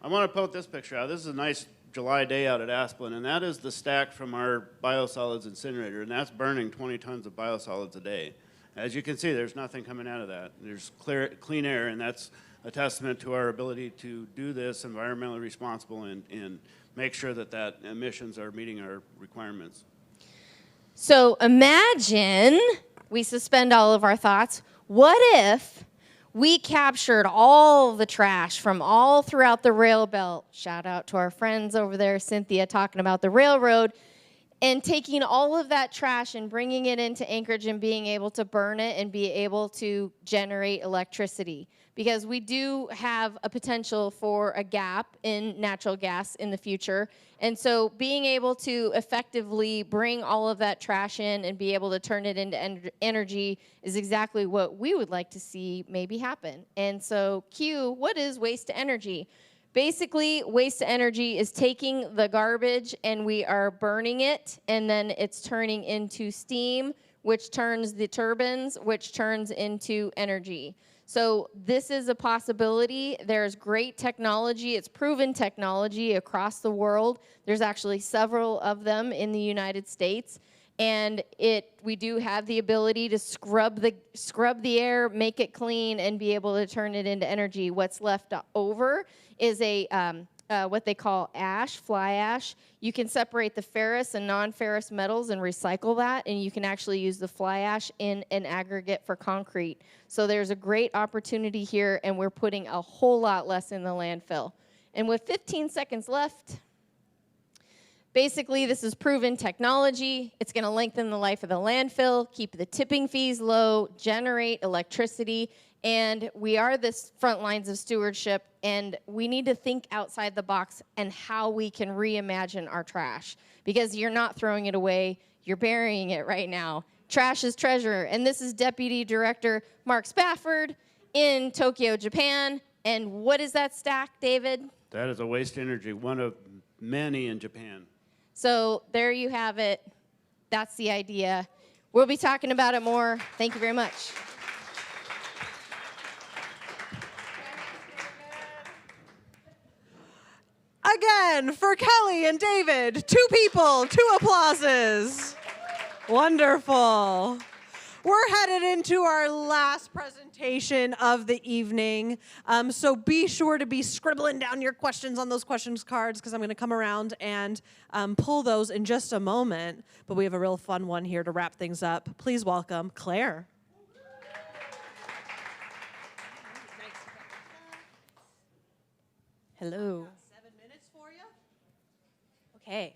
I want to put this picture out. This is a nice July day out at Asplin, and that is the stack from our biosolids incinerator, and that's burning 20 tons of biosolids a day. As you can see, there's nothing coming out of that. There's clean air, and that's a testament to our ability to do this environmentally responsible and make sure that emissions are meeting our requirements. So imagine we suspend all of our thoughts. What if we captured all the trash from all throughout the rail belt? Shout out to our friends over there, Cynthia, talking about the railroad, and taking all of that trash and bringing it into Anchorage and being able to burn it and be able to generate electricity. Because we do have a potential for a gap in natural gas in the future. And so being able to effectively bring all of that trash in and be able to turn it into energy is exactly what we would like to see maybe happen. And so Q, what is waste to energy? Basically, waste to energy is taking the garbage and we are burning it, and then it's turning into steam, which turns the turbines, which turns into energy. So this is a possibility. There's great technology. It's proven technology across the world. There's actually several of them in the United States. And we do have the ability to scrub the air, make it clean, and be able to turn it into energy. What's left over is a what they call ash, fly ash. You can separate the ferrous and non-ferrous metals and recycle that, and you can actually use the fly ash in an aggregate for concrete. So there's a great opportunity here, and we're putting a whole lot less in the landfill. And with 15 seconds left, basically this is proven technology. It's going to lengthen the life of the landfill, keep the tipping fees low, generate electricity, and we are the front lines of stewardship, and we need to think outside the box and how we can reimagine our trash, because you're not throwing it away, you're burying it right now. Trash is treasure, and this is Deputy Director Mark Spafford in Tokyo, Japan. And what is that stack, David? That is a waste energy, one of many in Japan. So there you have it. That's the idea. We'll be talking about it more. Thank you very much. Again, for Kelli and David, 2 people, 2 applauses. Wonderful. We're headed into our last presentation of the evening, so be sure to be scribbling down your questions on those questions cards, because I'm going to come around and pull those in just a moment. But we have a real fun one here to wrap things up. Please welcome Clare. Hello. 7 minutes for you. Okay.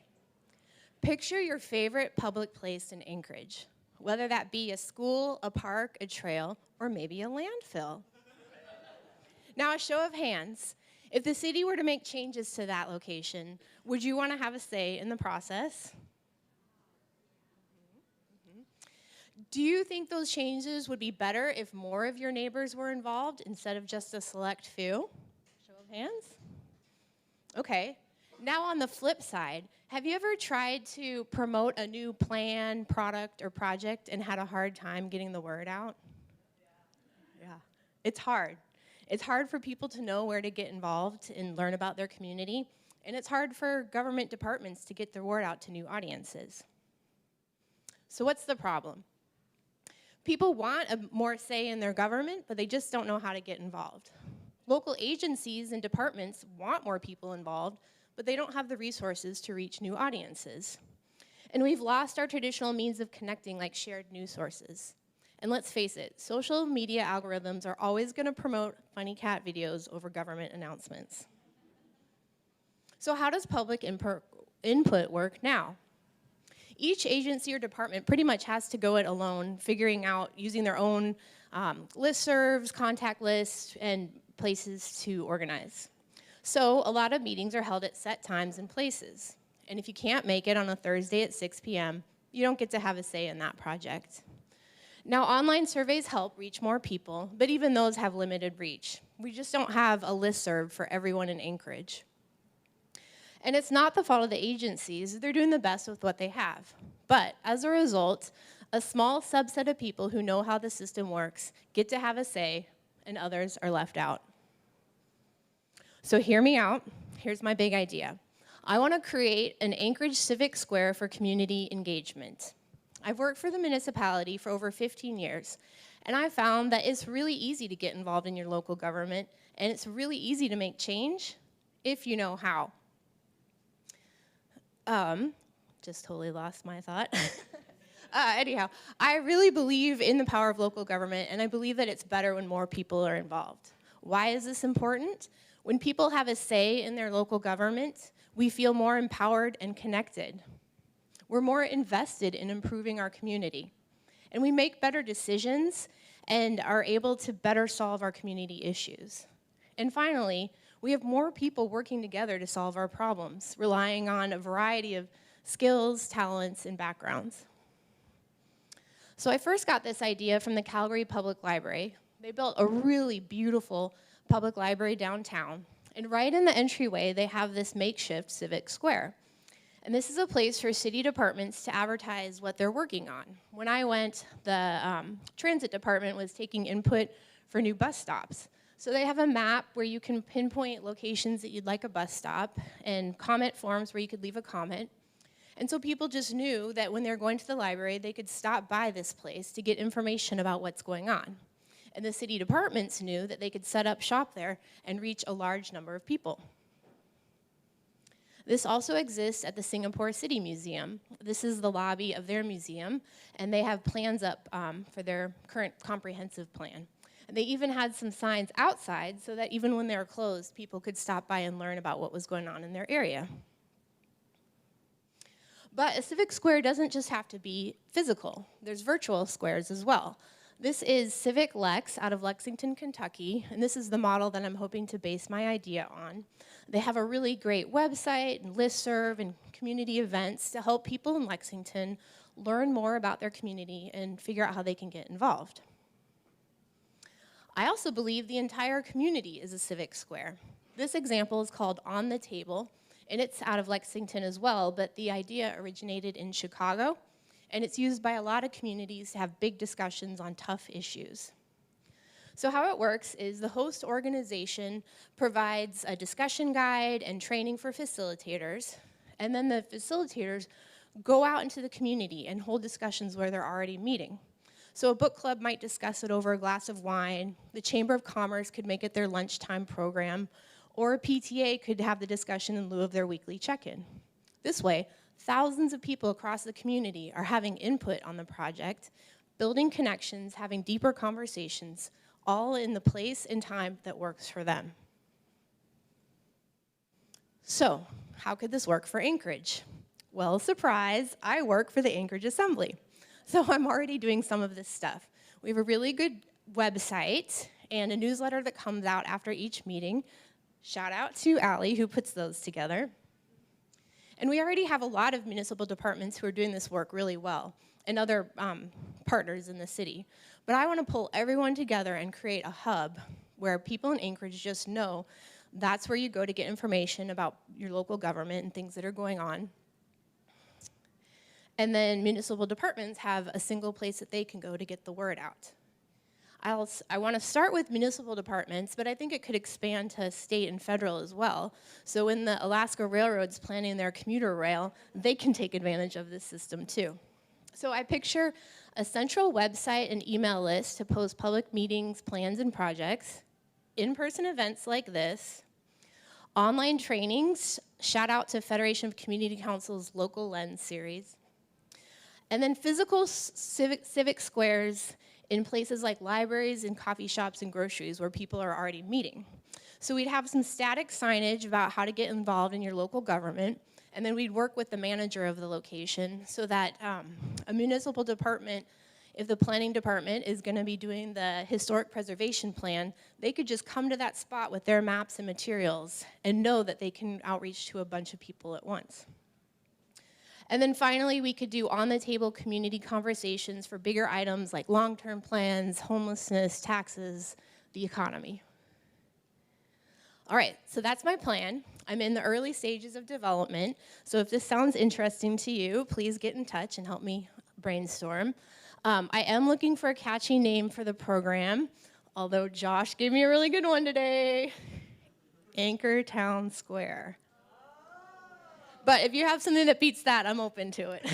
Picture your favorite public place in Anchorage, whether that be a school, a park, a trail, or maybe a landfill. Now, a show of hands. If the city were to make changes to that location, would you want to have a say in the process? Do you think those changes would be better if more of your neighbors were involved instead of just a select few? Show of hands. Okay. Now on the flip side, have you ever tried to promote a new plan, product, or project and had a hard time getting the word out? Yeah. It's hard. It's hard for people to know where to get involved and learn about their community, and it's hard for government departments to get their word out to new audiences. So what's the problem? People want a more say in their government, but they just don't know how to get involved. Local agencies and departments want more people involved, but they don't have the resources to reach new audiences. And we've lost our traditional means of connecting, like shared news sources. And let's face it, social media algorithms are always going to promote funny cat videos over government announcements. So how does public input work now? Each agency or department pretty much has to go it alone, figuring out, using their own listservs, contact lists, and places to organize. So a lot of meetings are held at set times and places. And if you can't make it on a Thursday at 6 p.m., you don't get to have a say in that project. Now, online surveys help reach more people, but even those have limited reach. We just don't have a listserv for everyone in Anchorage. And it's not the fault of the agencies. They're doing the best with what they have. But as a result, a small subset of people who know how the system works get to have a say, and others are left out. So hear me out. Here's my big idea. I want to create an Anchorage Civic Square for community engagement. I've worked for the municipality for over 15 years, and I found that it's really easy to get involved in your local government, and it's really easy to make change if you know how. Just totally lost my thought. Anyhow, I really believe in the power of local government, and I believe that it's better when more people are involved. Why is this important? When people have a say in their local government, we feel more empowered and connected. We're more invested in improving our community. And we make better decisions and are able to better solve our community issues. And finally, we have more people working together to solve our problems, relying on a variety of skills, talents, and backgrounds. So I first got this idea from the Calgary Public Library. They built a really beautiful public library downtown. And right in the entryway, they have this makeshift civic square. And this is a place for city departments to advertise what they're working on. When I went, the transit department was taking input for new bus stops. So they have a map where you can pinpoint locations that you'd like a bus stop, and comment forms where you could leave a comment. And so people just knew that when they're going to the library, they could stop by this place to get information about what's going on. And the city departments knew that they could set up shop there and reach a large number of people. This also exists at the Singapore City Museum. This is the lobby of their museum, and they have plans up for their current comprehensive plan. And they even had some signs outside so that even when they were closed, people could stop by and learn about what was going on in their area. But a civic square doesn't just have to be physical. There's virtual squares as well. This is Civic Lex out of Lexington, Kentucky, and this is the model that I'm hoping to base my idea on. They have a really great website and listserv and community events to help people in Lexington learn more about their community and figure out how they can get involved. I also believe the entire community is a civic square. This example is called On the Table, and it's out of Lexington as well, but the idea originated in Chicago, and it's used by a lot of communities to have big discussions on tough issues. So how it works is the host organization provides a discussion guide and training for facilitators, and then the facilitators go out into the community and hold discussions where they're already meeting. So a book club might discuss it over a glass of wine, the Chamber of Commerce could make it their lunchtime program, or a PTA could have the discussion in lieu of their weekly check-in. This way, thousands of people across the community are having input on the project, building connections, having deeper conversations, all in the place and time that works for them. So, how could this work for Anchorage? Well, surprise, I work for the Anchorage Assembly. So I'm already doing some of this stuff. We have a really good website and a newsletter that comes out after each meeting. Shout out to Allie, who puts those together. And we already have a lot of municipal departments who are doing this work really well, and other partners in the city. But I want to pull everyone together and create a hub where people in Anchorage just know that's where you go to get information about your local government and things that are going on. And then municipal departments have a single place that they can go to get the word out. I want to start with municipal departments, but I think it could expand to state and federal as well. So when the Alaska Railroad's planning their commuter rail, they can take advantage of this system too. So I picture a central website and email list to post public meetings, plans, and projects, in-person events like this, online trainings, shout out to Federation of Community Council's Local Lens series, and then physical civic squares in places like libraries and coffee shops and groceries where people are already meeting. So we'd have some static signage about how to get involved in your local government, and then we'd work with the manager of the location so that a municipal department, if the planning department is going to be doing the historic preservation plan, they could just come to that spot with their maps and materials and know that they can outreach to a bunch of people at once. And then finally, we could do on-the-table community conversations for bigger items like long-term plans, homelessness, taxes, the economy. All right, so that's my plan. I'm in the early stages of development, so if this sounds interesting to you, please get in touch and help me brainstorm. I am looking for a catchy name for the program, although Josh gave me a really good one today, Anchor Town Square. But if you have something that beats that, I'm open to it.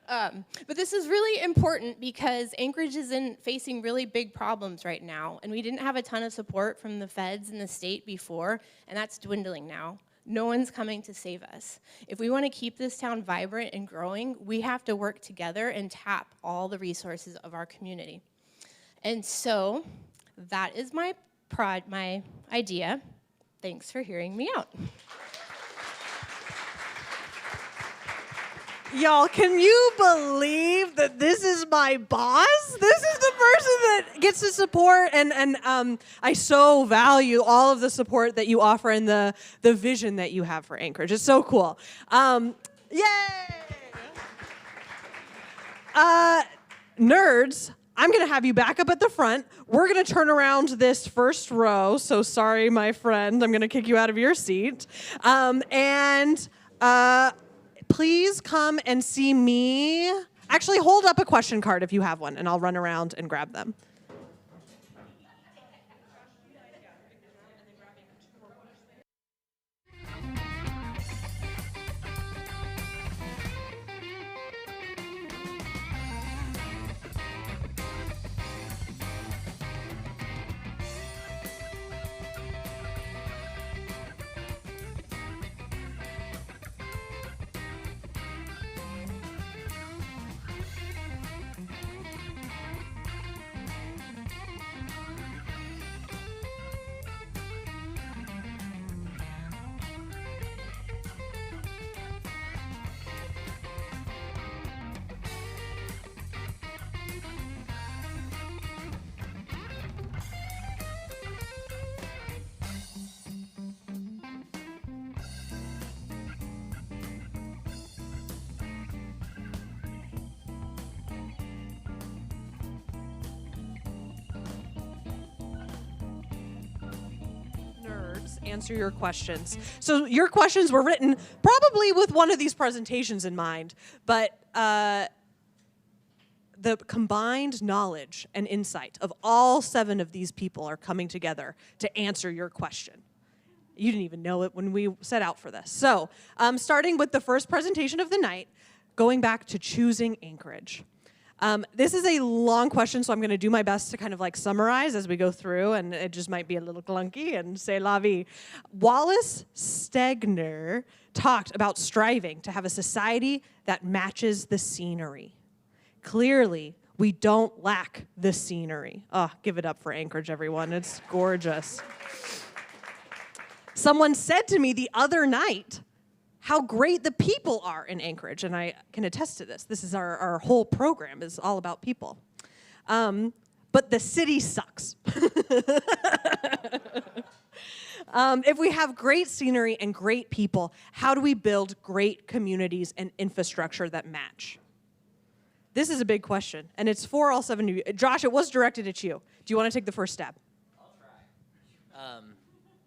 But this is really important because Anchorage is facing really big problems right now, and we didn't have a ton of support from the feds and the state before, and that's dwindling now. No one's coming to save us. If we want to keep this town vibrant and growing, we have to work together and tap all the resources of our community. And so that is my idea. Thanks for hearing me out. Y'all, can you believe that this is my boss? This is the person that gets the support, and I so value all of the support that you offer and the vision that you have for Anchorage. It's so cool. Yay! Nerds, I'm going to have you back up at the front. We're going to turn around this first row, so sorry, my friend. I'm going to kick you out of your seat. Please come and see me. Actually, hold up a question card if you have one, and I'll run around and grab them. answer your questions. So your questions were written probably with one of these presentations in mind, but the combined knowledge and insight of all 7 of these people are coming together to answer your question. You didn't even know it when we set out for this. So starting with the first presentation of the night, going back to choosing Anchorage. This is a long question, so I'm going to do my best to kind of like summarize as we go through, and it just might be a little clunky, and say la vie. Wallace Stegner talked about striving to have a society that matches the scenery. Clearly, we don't lack the scenery. Oh, give it up for Anchorage, everyone. It's gorgeous. Someone said to me the other night how great the people are in Anchorage, and I can attest to this. This is our whole program is all about people. But the city sucks. If we have great scenery and great people, how do we build great communities and infrastructure that match? This is a big question, and it's for all 7 of you. Josh, it was directed at you. Do you want to take the first stab? I'll try.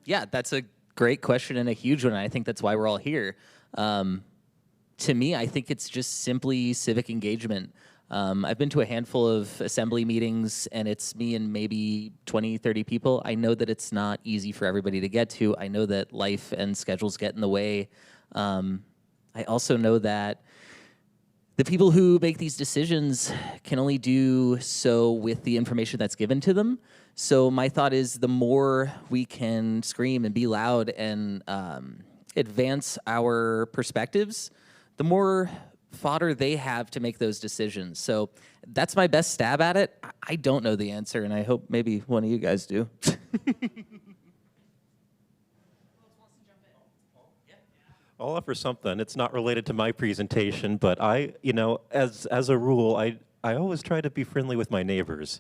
Yeah, that's a great question and a huge one. I think that's why we're all here. To me, I think it's just simply civic engagement. I've been to a handful of assembly meetings, and it's me and maybe 20, 30 people. I know that it's not easy for everybody to get to. I know that life and schedules get in the way. I also know that the people who make these decisions can only do so with the information that's given to them. So my thought is the more we can scream and be loud and advance our perspectives, the more fodder they have to make those decisions. So that's my best stab at it. I don't know the answer, and I hope maybe one of you guys do. I'll offer something. It's not related to my presentation, but I, as a rule, I always try to be friendly with my neighbors.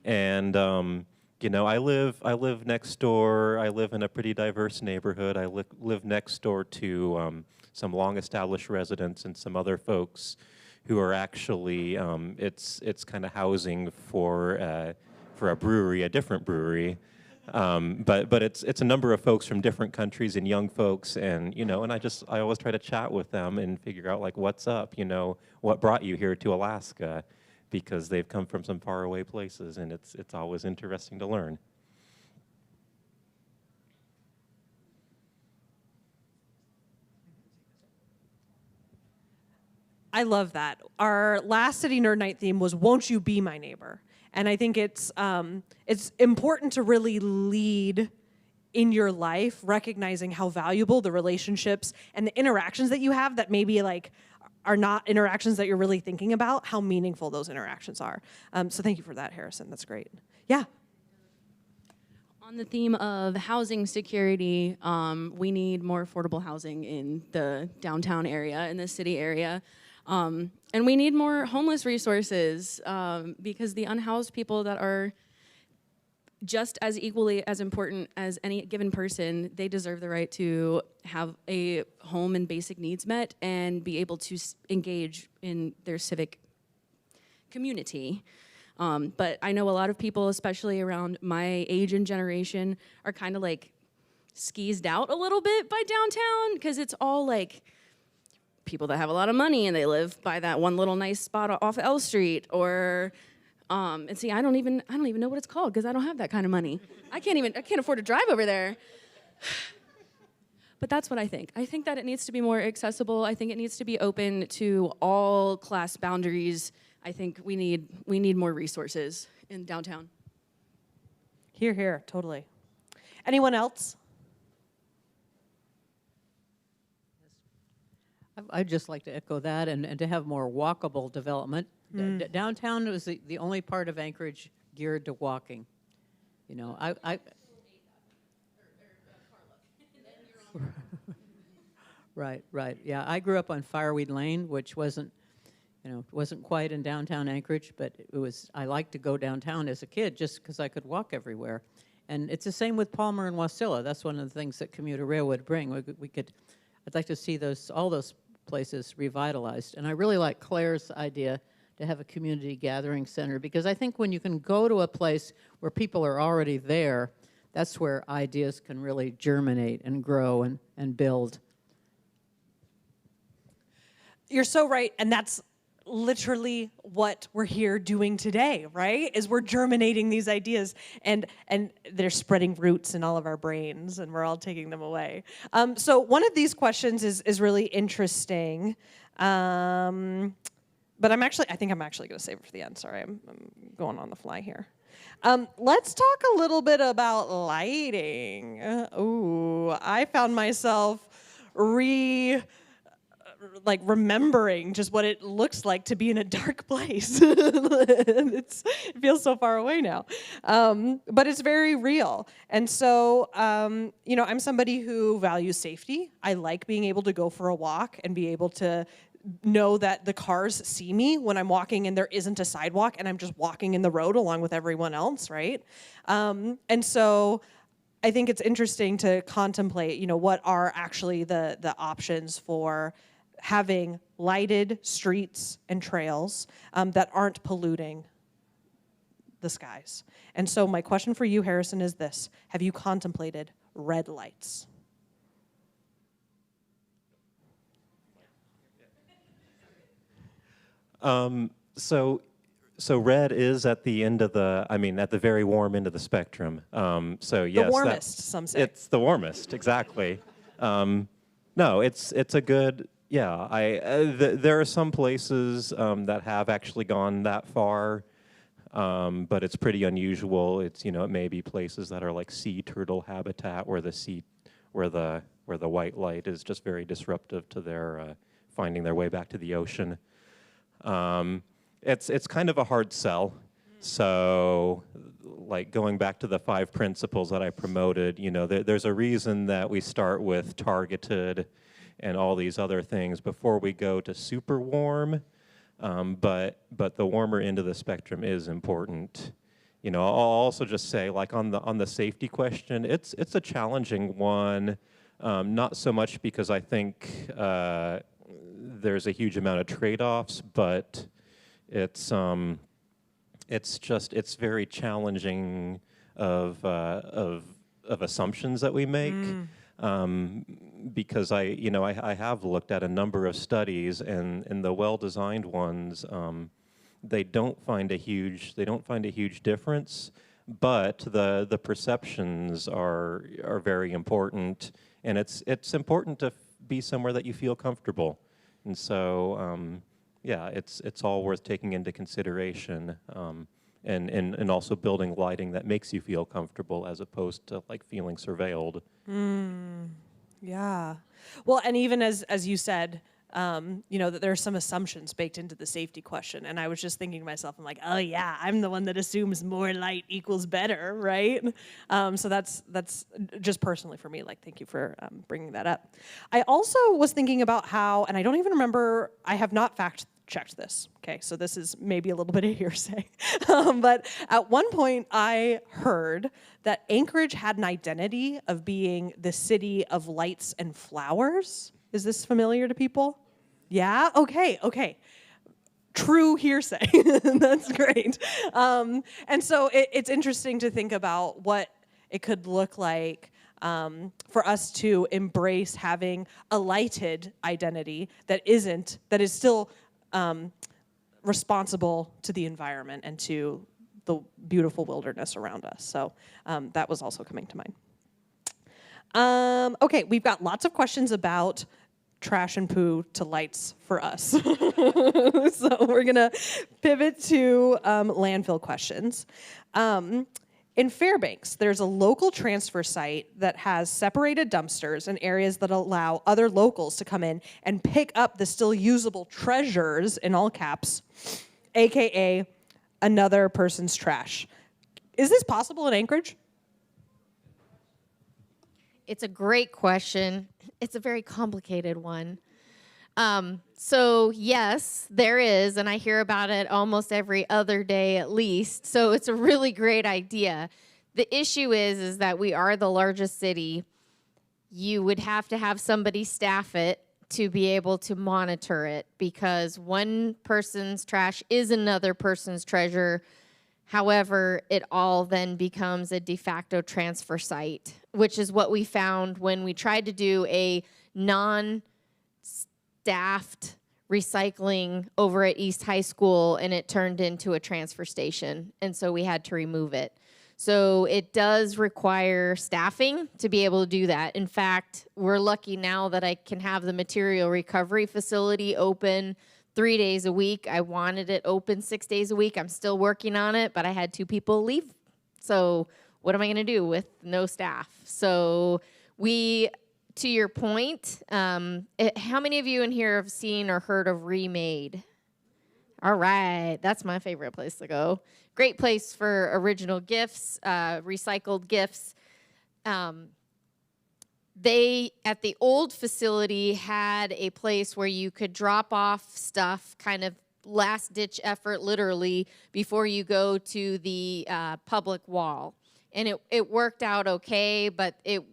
And, I live next door. I live in a pretty diverse neighborhood. I live next door to some long-established residents and some other folks who are actually, it's kind of housing for a brewery, a different brewery. But it's a number of folks from different countries and young folks, and and I always try to chat with them and figure out like what's up, what brought you here to Alaska, because they've come from some faraway places, and it's always interesting to learn. I love that. Our last City Nerd Night theme was "Won't You Be My Neighbor?" And I think it's important to really lead in your life, recognizing how valuable the relationships and the interactions that you have that maybe like are not interactions that you're really thinking about, how meaningful those interactions are. So thank you for that, Harrison. That's great. Yeah. On the theme of housing security, we need more affordable housing in the downtown area, in the city area. And we need more homeless resources because the unhoused people that are just as equally as important as any given person, they deserve the right to have a home and basic needs met and be able to engage in their civic community. But I know a lot of people, especially around my age and generation, are kind of like skeezed out a little bit by downtown because it's all like people that have a lot of money and they live by that one little nice spot off L Street, or and see, I don't even know what it's called because I don't have that kind of money. I can't afford to drive over there. But that's what I think. I think that it needs to be more accessible. I think it needs to be open to all class boundaries. I think we need more resources in downtown. Hear, hear, totally. Anyone else? I'd just like to echo that and to have more walkable development. Downtown was the only part of Anchorage geared to walking. Right. Yeah, I grew up on Fireweed Lane, which wasn't quite in downtown Anchorage, but I liked to go downtown as a kid just because I could walk everywhere. And it's the same with Palmer and Wasilla. That's one of the things that commuter rail would bring. I'd like to see all those places revitalized. And I really like Claire's idea to have a community gathering center, because I think when you can go to a place where people are already there, That's where ideas can really germinate and grow and build. You're so right, and that's literally what we're here doing today, right? Is we're germinating these ideas, and they're spreading roots in all of our brains, and we're all taking them away. So one of these questions is really interesting, but I think I'm actually going to save it for the end. Sorry, I'm going on the fly here. Let's talk a little bit about lighting. I found myself remembering just what it looks like to be in a dark place. It feels so far away now. But it's very real. And so, I'm somebody who values safety. I like being able to go for a walk and be able to know that the cars see me when I'm walking and there isn't a sidewalk and I'm just walking in the road along with everyone else, right? And so I think it's interesting to contemplate, what are actually the options for having lighted streets and trails that aren't polluting the skies. And so my question for you, Harrison, is this: have you contemplated red lights? So red is at the end of at the very warm end of the spectrum. So yes, the warmest, some say. It's the warmest, exactly. No, it's a good. Yeah, there are some places that have actually gone that far, but it's pretty unusual. It's it may be places that are like sea turtle habitat where the white light is just very disruptive to their finding their way back to the ocean. It's kind of a hard sell. So, like going back to the 5 principles that I promoted, there's a reason that we start with targeted and all these other things before we go to super warm. But the warmer end of the spectrum is important. I'll also just say, like on the safety question, it's a challenging one. Not so much because I think there's a huge amount of trade-offs, but it's very challenging of assumptions that we make. Because I have looked at a number of studies, and in the well-designed ones, they don't find a huge difference, but the perceptions are very important, and it's important to be somewhere that you feel comfortable, and so it's all worth taking into consideration. And also building lighting that makes you feel comfortable as opposed to like feeling surveilled. Yeah. Well, and even as you said, that there are some assumptions baked into the safety question. And I was just thinking to myself, I'm like, oh yeah, I'm the one that assumes more light equals better, right? So that's just personally for me, like, thank you for bringing that up. I also was thinking about how, and I don't even remember, I have not fact-checked this, okay? So this is maybe a little bit of hearsay. But at one point I heard that Anchorage had an identity of being the city of lights and flowers. Is this familiar to people? Yeah? Okay. True hearsay. That's great. And so it's interesting to think about what it could look like for us to embrace having a lighted identity that is still responsible to the environment and to the beautiful wilderness around us. So that was also coming to mind. Okay, we've got lots of questions about trash and poo to lights for us. So we're gonna pivot to landfill questions. In Fairbanks, there's a local transfer site that has separated dumpsters in areas that allow other locals to come in and pick up the still usable treasures, in all caps, AKA another person's trash. Is this possible in Anchorage? It's a great question. It's a very complicated one. So yes, there is, and I hear about it almost every other day at least. So it's a really great idea. The issue is that we are the largest city. You would have to have somebody staff it to be able to monitor it, because one person's trash is another person's treasure. However, it all then becomes a de facto transfer site, which is what we found when we tried to do a non-staffed recycling over at East High School, and it turned into a transfer station, and so we had to remove it. So it does require staffing to be able to do that. In fact, we're lucky now that I can have the material recovery facility open 3 days a week. I wanted it open 6 days a week. I'm still working on it, but I had 2 people leave. So what am I going to do with no staff? So to your point, how many of you in here have seen or heard of Remade? All right, that's my favorite place to go. Great place for original gifts, recycled gifts. They, at the old facility, had a place where you could drop off stuff, kind of last-ditch effort, literally, before you go to the public wall. And it worked out okay, but it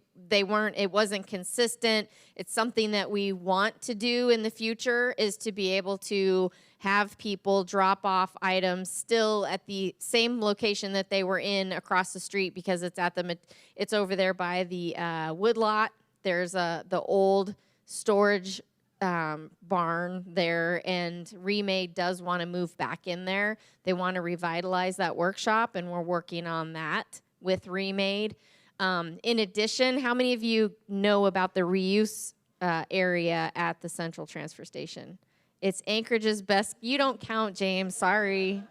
wasn't consistent. It's something that we want to do in the future, is to be able to have people drop off items still at the same location that they were in across the street, because it's over there by the woodlot. There's the old storage barn there, and Remade does want to move back in there. They want to revitalize that workshop, and we're working on that with Remade. In addition, how many of you know about the reuse area at the Central Transfer Station? It's Anchorage's best. You don't count, James. Sorry.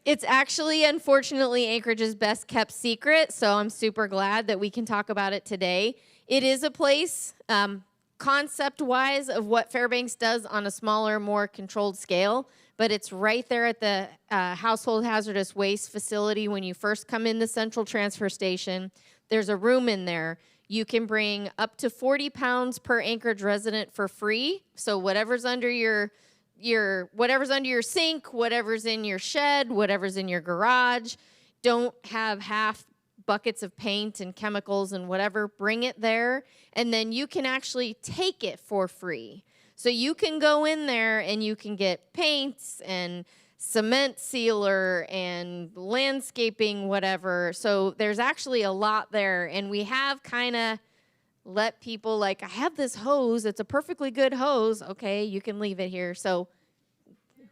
It's actually, unfortunately, Anchorage's best kept secret, so I'm super glad that we can talk about it today. It is a place, concept-wise, of what Fairbanks does on a smaller, more controlled scale, but it's right there at the household hazardous waste facility. When you first come in the Central Transfer Station, there's a room in there. You can bring up to 40 pounds per Anchorage resident for free. So whatever's under your sink, whatever's in your shed, whatever's in your garage, don't have half buckets of paint and chemicals and whatever, bring it there, and then you can actually take it for free. So you can go in there and you can get paints and cement sealer and landscaping, whatever. So there's actually a lot there, and we have kind of let people, like, I have this hose, it's a perfectly good hose, okay, you can leave it here. So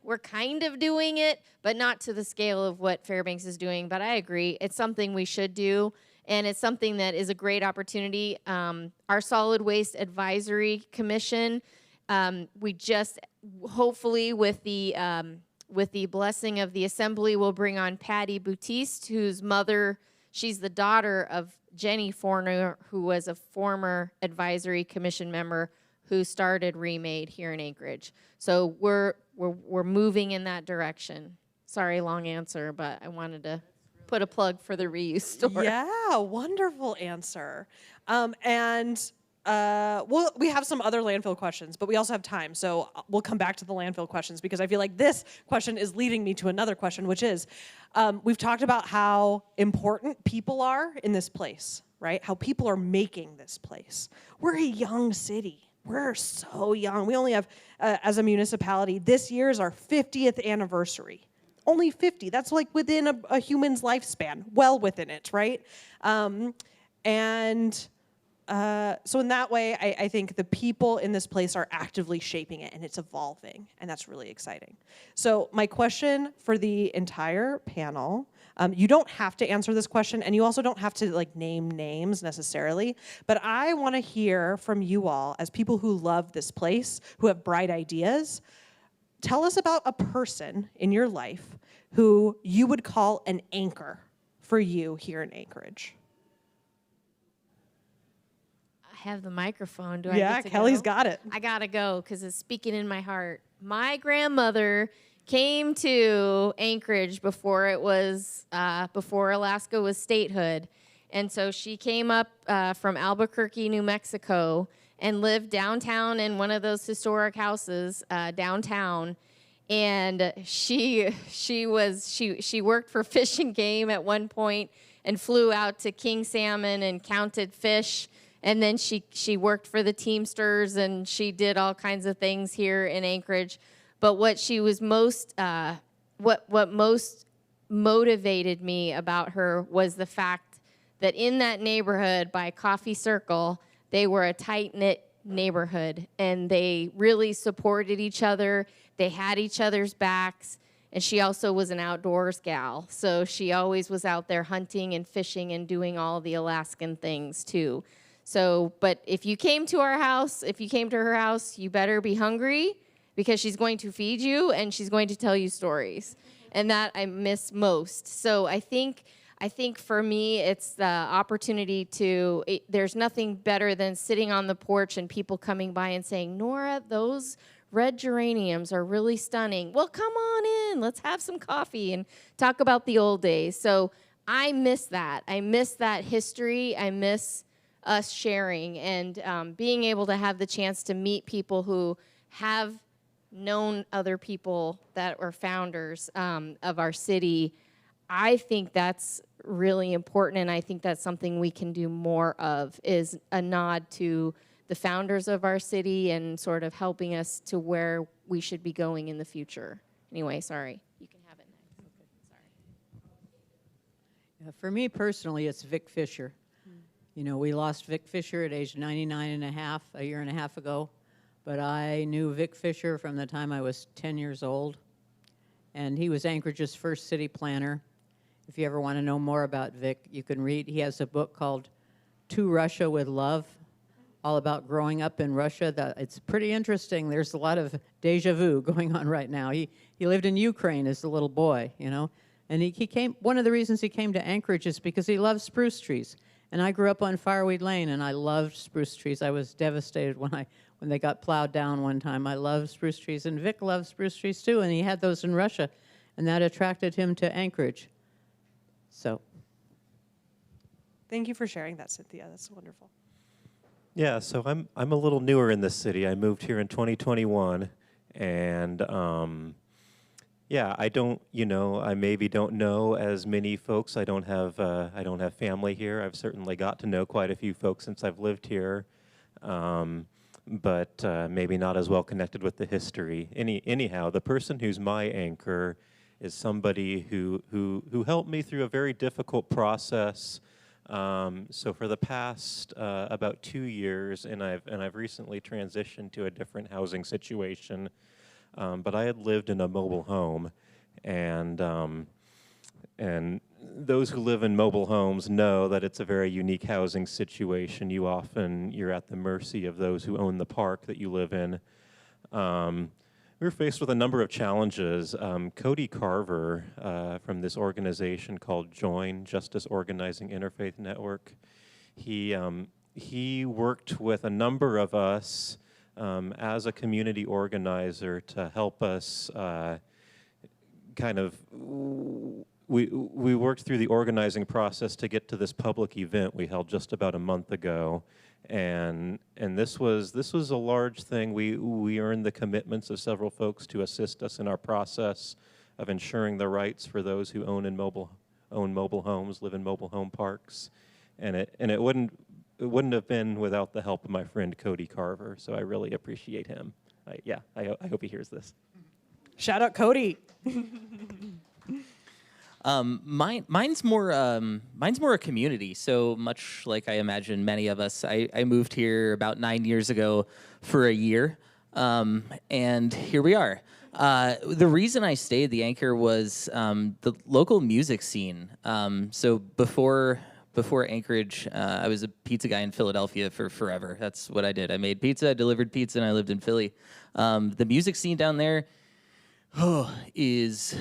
we're kind of doing it, but not to the scale of what Fairbanks is doing. But I agree, it's something we should do, and it's something that is a great opportunity. Our Solid Waste Advisory Commission, we just, hopefully with the blessing of the Assembly, we'll bring on Patty Boutiste, whose mother, she's the daughter of Jenny Forner, who was a former Advisory Commission member who started Remade here in Anchorage. So we're moving in that direction. Sorry, long answer, but I wanted to put a plug for the reuse store. Yeah, wonderful answer. We have some other landfill questions, but we also have time, so we'll come back to the landfill questions, because I feel like this question is leading me to another question, which is, we've talked about how important people are in this place, right? How people are making this place. We're a young city. We're so young. We only have, as a municipality, this year is our 50th anniversary. Only 50. That's like within a human's lifespan, well within it, right? So in that way, I think the people in this place are actively shaping it, and it's evolving, and that's really exciting. So my question for the entire panel, you don't have to answer this question, and you also don't have to name names necessarily, but I want to hear from you all as people who love this place, who have bright ideas. Tell us about a person in your life who you would call an anchor for you here in Anchorage. Have the microphone. Do I Yeah, get to Kelly's go? got it. I gotta go because it's speaking in my heart. My grandmother came to Anchorage before Alaska was statehood, and so she came up from Albuquerque, New Mexico, and lived downtown in one of those historic houses downtown. And she worked for Fish and Game at one point and flew out to King Salmon and counted fish. And then she worked for the Teamsters, and she did all kinds of things here in Anchorage. But what she was most motivated me about her was the fact that in that neighborhood by Coffee Circle, they were a tight-knit neighborhood, and they really supported each other. They had each other's backs, and she also was an outdoors gal, so she always was out there hunting and fishing and doing all the Alaskan things too. So, but if you came to her house, you better be hungry, because she's going to feed you and she's going to tell you stories. And that I miss most. So I think for me, it's the opportunity there's nothing better than sitting on the porch and people coming by and saying, Nora, those red geraniums are really stunning. Well, come on in, let's have some coffee and talk about the old days. So I miss that. I miss that history. I miss us sharing and being able to have the chance to meet people who have known other people that were founders of our city. I think that's really important, and I think that's something we can do more of, is a nod to the founders of our city and sort of helping us to where we should be going in the future. Anyway, sorry. You can have it next. Okay. Sorry. For me personally, it's Vic Fisher. You know, we lost Vic Fisher at age 99 and a half, a year and a half ago. But I knew Vic Fisher from the time I was 10 years old. And he was Anchorage's first city planner. If you ever want to know more about Vic, you can read. He has a book called To Russia with Love, all about growing up in Russia. It's pretty interesting. There's a lot of deja vu going on right now. He lived in Ukraine as a little boy, you know. And he came. One of the reasons he came to Anchorage is because he loves spruce trees. And I grew up on Fireweed Lane, and I loved spruce trees. I was devastated when they got plowed down one time. I loved spruce trees, and Vic loved spruce trees too, and he had those in Russia, and that attracted him to Anchorage. So. Thank you for sharing that, Cynthia. That's wonderful. Yeah, so I'm a little newer in this city. I moved here in 2021, and yeah, I maybe don't know as many folks. I don't have family here. I've certainly got to know quite a few folks since I've lived here, but maybe not as well connected with the history. Anyhow, the person who's my anchor is somebody who helped me through a very difficult process. So for the past about 2 years, and I've recently transitioned to a different housing situation. But I had lived in a mobile home, and those who live in mobile homes know that it's a very unique housing situation. You're at the mercy of those who own the park that you live in. We were faced with a number of challenges. Cody Carver from this organization called JOIN, Justice Organizing Interfaith Network, he worked with a number of us as a community organizer to help us we worked through the organizing process to get to this public event we held just about a month ago, and this was a large thing. We earned the commitments of several folks to assist us in our process of ensuring the rights for those who own mobile homes, live in mobile home parks, and it wouldn't have been without the help of my friend Cody Carver, so I really appreciate him. I hope he hears this. Shout out Cody. Mine's more a community. So much like I imagine many of us, I moved here about 9 years ago for a year, and here we are. The reason I stayed the anchor was the local music scene. So before Anchorage, I was a pizza guy in Philadelphia for forever. That's what I did. I made pizza, I delivered pizza, and I lived in Philly. The music scene down there is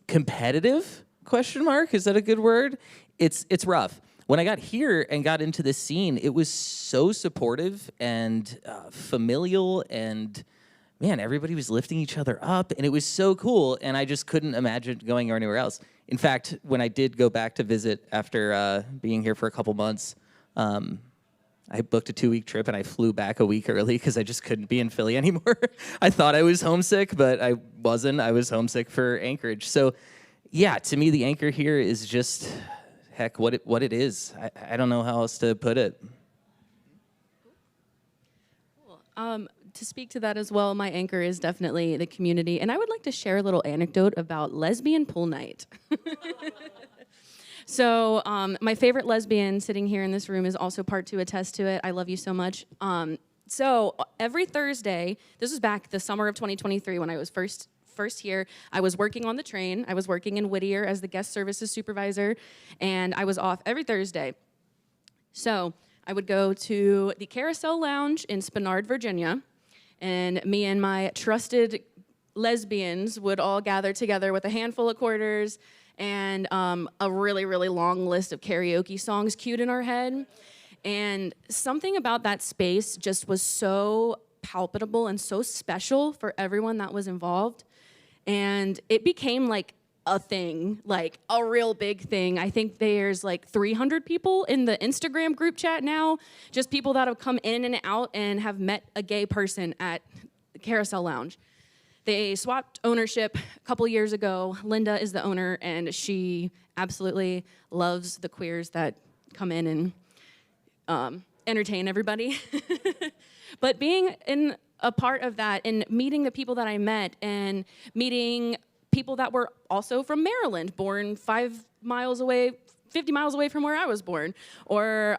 competitive? ? Is that a good word? It's rough. When I got here and got into this scene, it was so supportive and familial, and man, everybody was lifting each other up, and it was so cool, and I just couldn't imagine going anywhere else. In fact, when I did go back to visit after being here for a couple months, I booked a 2-week trip, and I flew back a week early because I just couldn't be in Philly anymore. I thought I was homesick, but I wasn't. I was homesick for Anchorage. So, yeah, to me, the anchor here is just, heck, what it is. I don't know how else to put it. Cool. to speak to that as well, my anchor is definitely the community. And I would like to share a little anecdote about lesbian pool night. So my favorite lesbian sitting here in this room is also part to attest to it. I love you so much. So every Thursday, this was back the summer of 2023 when I was first here. I was working on the train. I was working in Whittier as the guest services supervisor, and I was off every Thursday. So I would go to the Carousel Lounge in Spenard, Virginia, and me and my trusted lesbians would all gather together with a handful of quarters and a really, really long list of karaoke songs queued in our head. And something about that space just was so palpable and so special for everyone that was involved. And it became like a thing, like a real big thing. I think there's like 300 people in the Instagram group chat now, just people that have come in and out and have met a gay person at the Carousel Lounge. They swapped ownership a couple years ago. Linda is the owner, and she absolutely loves the queers that come in and entertain everybody. But being in a part of that and meeting the people that I met and meeting people that were also from Maryland, born 50 miles away from where I was born, or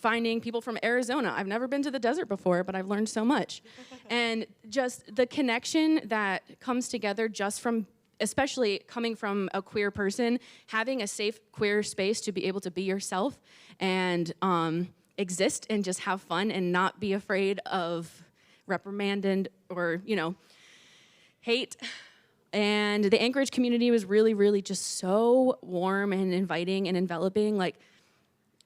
finding people from Arizona. I've never been to the desert before, but I've learned so much. And just the connection that comes together just from, especially coming from a queer person, having a safe queer space to be able to be yourself and exist and just have fun and not be afraid of reprimand or, hate. And the Anchorage community was really, really just so warm and inviting and enveloping. Like,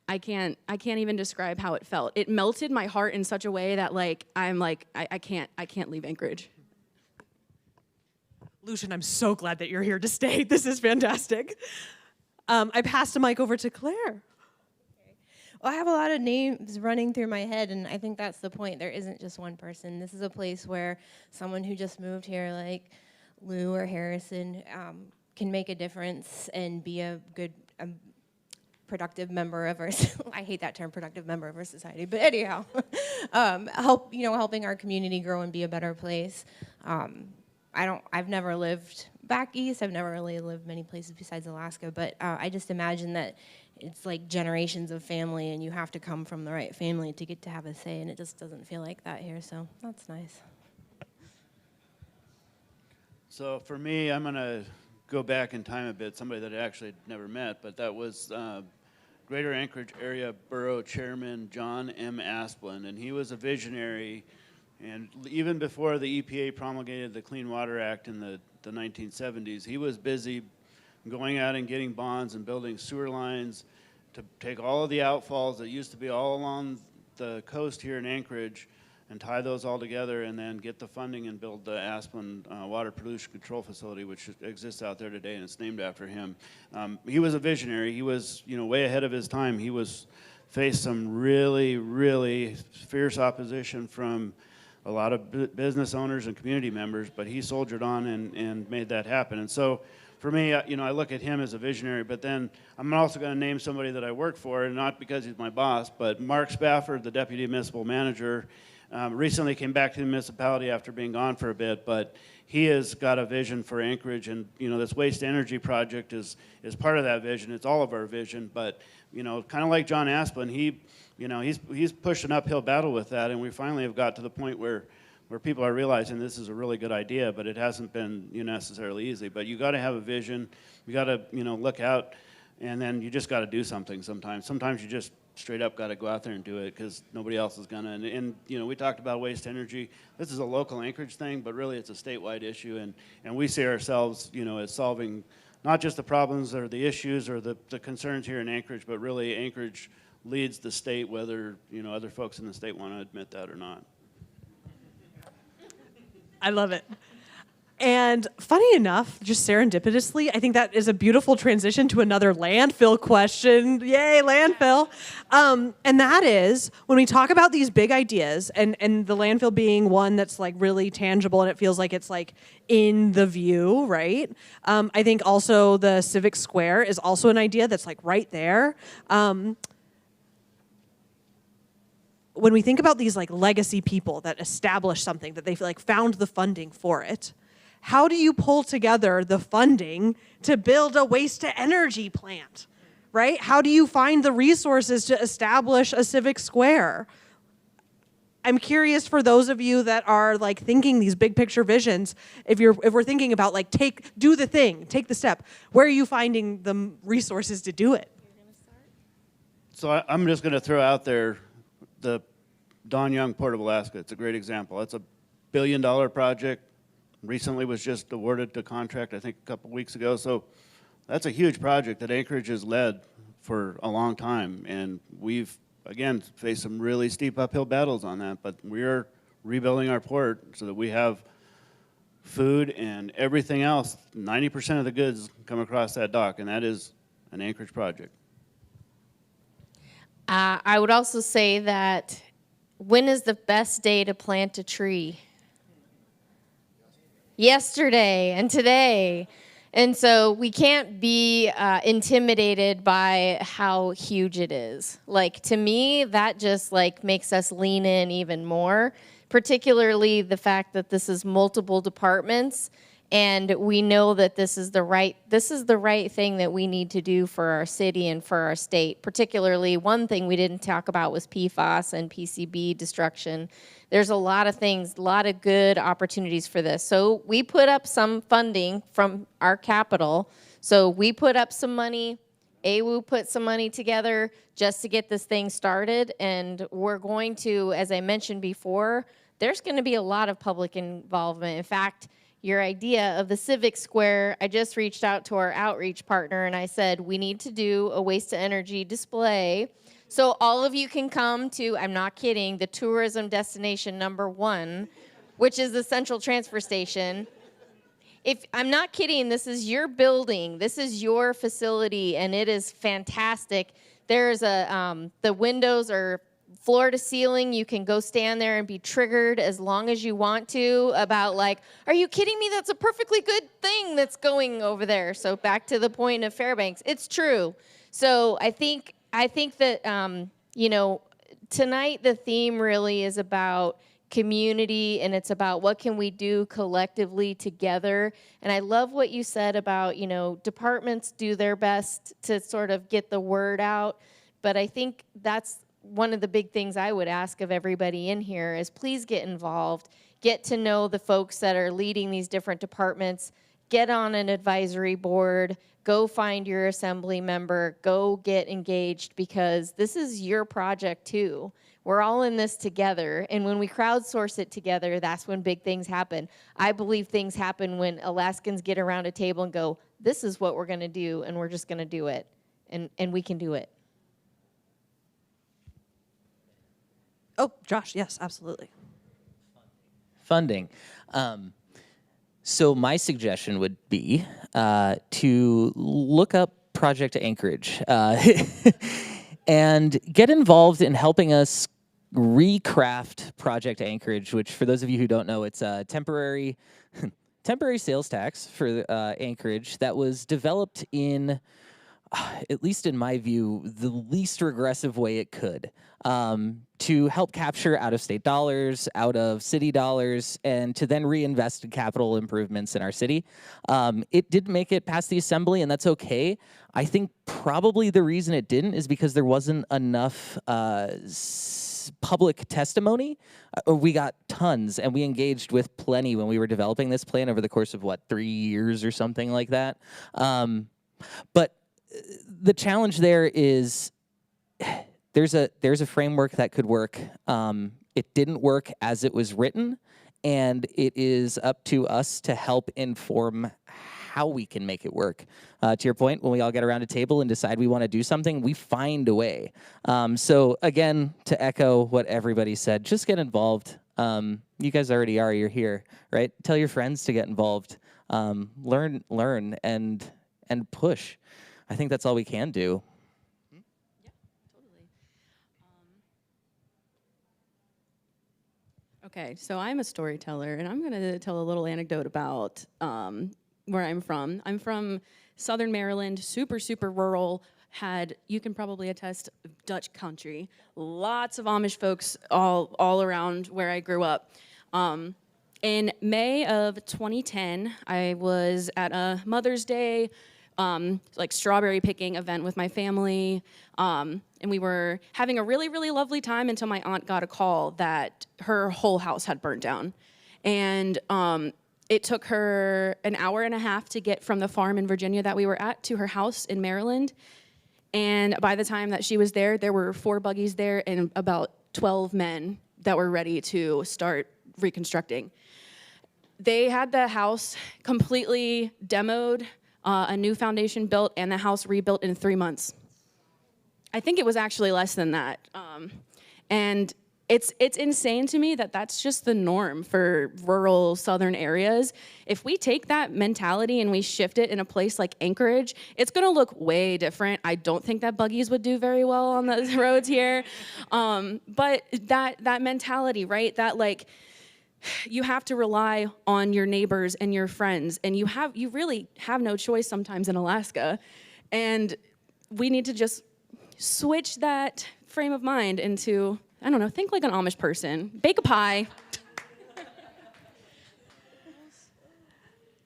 I can't even describe how it felt. It melted my heart in such a way that I can't leave Anchorage. Lucien, I'm so glad that you're here to stay. This is fantastic. I passed the mic over to Claire. Well, I have a lot of names running through my head, and I think that's the point. There isn't just one person. This is a place where someone who just moved here, like Lou or Harrison, can make a difference and be a good, productive member of our. I hate that term, productive member of our society. But anyhow, helping our community grow and be a better place. I've never lived back east. I've never really lived many places besides Alaska. But I just imagine that it's like generations of family, and you have to come from the right family to get to have a say. And it just doesn't feel like that here. So that's nice. So for me, I'm going to go back in time a bit, somebody that I actually never met, but that was Greater Anchorage Area Borough Chairman John M. Asplund, and he was a visionary, and even before the EPA promulgated the Clean Water Act in the 1970s, he was busy going out and getting bonds and building sewer lines to take all of the outfalls that used to be all along the coast here in Anchorage and tie those all together and then get the funding and build the Asplund Water Pollution Control Facility, which exists out there today, and it's named after him. He was a visionary. He was, way ahead of his time. He faced some really, really fierce opposition from a lot of business owners and community members, but he soldiered on and made that happen. And so for me, I look at him as a visionary, but then I'm also going to name somebody that I work for, and not because he's my boss, but Mark Spafford, the Deputy Municipal Manager, recently came back to the municipality after being gone for a bit, but he has got a vision for Anchorage, and this waste energy project is part of that vision. It's all of our vision, but kind of like John Asplund, he's pushed an uphill battle with that, and we finally have got to the point where people are realizing this is a really good idea, but it hasn't been necessarily easy. But you got to have a vision, you got to look out, and then you just got to do something sometimes. Sometimes you just straight up got to go out there and do it because nobody else is gonna. And we talked about waste energy. This is a local Anchorage thing, but really it's a statewide issue, and we see ourselves as solving not just the problems or the issues or the concerns here in Anchorage, but really Anchorage leads the state, whether other folks in the state want to admit that or not. I love it. And funny enough, just serendipitously, I think that is a beautiful transition to another landfill question. Yay, landfill. And that is, when we talk about these big ideas, and the landfill being one that's like really tangible and it feels like it's like in the view, right? I think also the Civic Square is also an idea that's like right there. when we think about these like legacy people that established something, that they've like found the funding for it, how do you pull together the funding to build a waste to energy plant, right? How do you find the resources to establish a civic square? I'm curious for those of you that are like thinking these big picture visions, if we're thinking about like do the thing, take the step, where are you finding the resources to do it? So I'm just going to throw out there the Don Young Port of Alaska. It's a great example. It's a $1 billion project. Recently was just awarded to contract, I think, a couple weeks ago. So that's a huge project that Anchorage has led for a long time. And we've, again, faced some really steep uphill battles on that. But we're rebuilding our port so that we have food and everything else. 90% of the goods come across that dock, and that is an Anchorage project. I would also say that when is the best day to plant a tree? Yesterday and today. And so we can't be intimidated by how huge it is. Like, to me, that just like makes us lean in even more, particularly the fact that this is multiple departments. And we know that this is the right thing that we need to do for our city and for our state. Particularly, one thing we didn't talk about was PFAS and PCB destruction. There's a lot of things, a lot of good opportunities for this. So we put up some funding from our capital. So we put up some money. AWU put some money together just to get this thing started. And we're going to, as I mentioned before, there's going to be a lot of public involvement. In fact, your idea of the Civic Square, I just reached out to our outreach partner and I said, we need to do a waste to energy display. So all of you can come to, I'm not kidding, the tourism destination #1, which is the Central Transfer Station. If I'm not kidding, this is your building, this is your facility, and it is fantastic. There's the windows are floor to ceiling. You can go stand there and be triggered as long as you want to about like, are you kidding me? That's a perfectly good thing that's going over there. So back to the point of Fairbanks, it's true. So I think that, you know, tonight the theme really is about community, and it's about what can we do collectively together. And I love what you said about, you know, departments do their best to sort of get the word out. But I think that's one of the big things I would ask of everybody in here is please get involved, get to know the folks that are leading these different departments, get on an advisory board, go find your assembly member, go get engaged, because this is your project too. We're all in this together, and when we crowdsource it together, that's when big things happen. I believe things happen when Alaskans get around a table and go, this is what we're gonna do, and we're just gonna do it, and we can do it. Oh, Josh, yes, absolutely. Funding. So my suggestion would be to look up Project Anchorage and get involved in helping us recraft Project Anchorage, which for those of you who don't know, it's a temporary sales tax for Anchorage that was developed in, at least in my view, the least regressive way it could, to help capture out-of-state dollars, out of city dollars, and to then reinvest in capital improvements in our city. It didn't make it past the assembly, and that's okay. I think probably the reason it didn't is because there wasn't enough public testimony. We got tons, and we engaged with plenty when we were developing this plan over the course of, 3 years or something like that. But the challenge there is there's a framework that could work. It didn't work as it was written, and it is up to us to help inform how we can make it work. To your point, when we all get around a table and decide we want to do something, we find a way. So again, to echo what everybody said, just get involved. You guys already are, you're here, right? Tell your friends to get involved. Learn, and push. I think that's all we can do. Yeah, totally. Okay, so I'm a storyteller, and I'm going to tell a little anecdote about where I'm from. I'm from Southern Maryland, super, super rural. you can probably attest, Dutch country. Lots of Amish folks all around where I grew up. In May of 2010, I was at a Mother's Day like strawberry picking event with my family, and we were having a really, really lovely time until my aunt got a call that her whole house had burnt down. And it took her an hour and a half to get from the farm in Virginia that we were at to her house in Maryland. And by the time that she was there were 4 buggies there and about 12 men that were ready to start reconstructing. They had the house completely demoed, a new foundation built, and the house rebuilt in 3 months. I think it was actually less than that. And it's insane to me that that's just the norm for rural southern areas. If we take that mentality and we shift it in a place like Anchorage, it's gonna look way different. I don't think that buggies would do very well on the roads here. But that mentality, right? That like, you have to rely on your neighbors and your friends, and you really have no choice sometimes in Alaska. And we need to just switch that frame of mind into, I don't know, think like an Amish person. Bake a pie.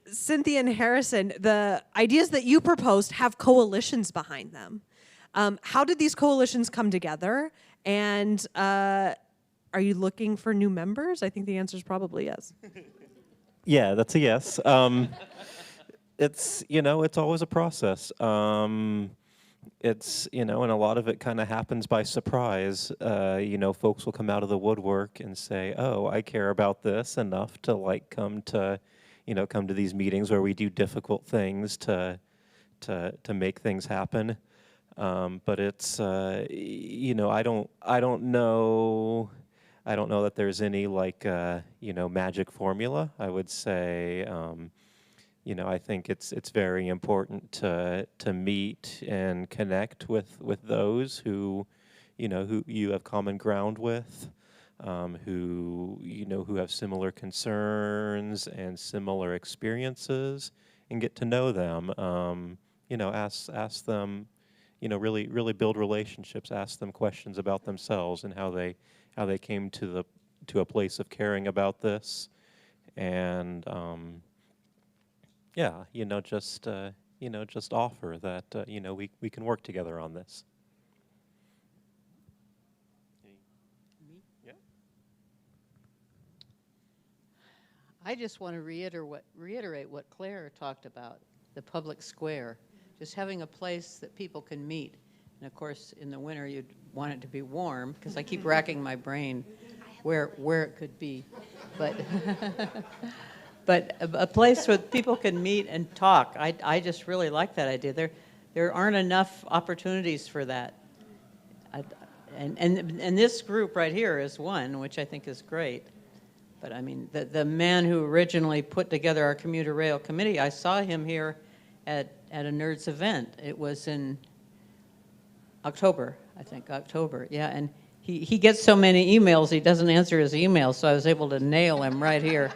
Cynthia and Harrison, the ideas that you proposed have coalitions behind them. How did these coalitions come together? And are you looking for new members? I think the answer is probably yes. Yeah, that's a yes. It's, it's always a process. It's, and a lot of it kind of happens by surprise. Folks will come out of the woodwork and say, oh, I care about this enough to like come to these meetings where we do difficult things to make things happen. But it's, I don't know that there's any like, magic formula. I would say, I think it's very important to meet and connect with those who you have common ground with, who have similar concerns and similar experiences, and get to know them. Ask them, really build relationships. Ask them questions about themselves and how they came to a place of caring about this, and just offer that we can work together on this. Yeah. I just want to reiterate what Clare talked about, the public square, just having a place that people can meet. And of course, in the winter, you'd want it to be warm, because I keep racking my brain where it could be. But but a place where people can meet and talk. I just really like that idea. There aren't enough opportunities for that. And this group right here is one, which I think is great. But I mean, the man who originally put together our commuter rail committee, I saw him here at a Nerds event. It was in October, yeah. And he gets so many emails, he doesn't answer his emails, so I was able to nail him right here.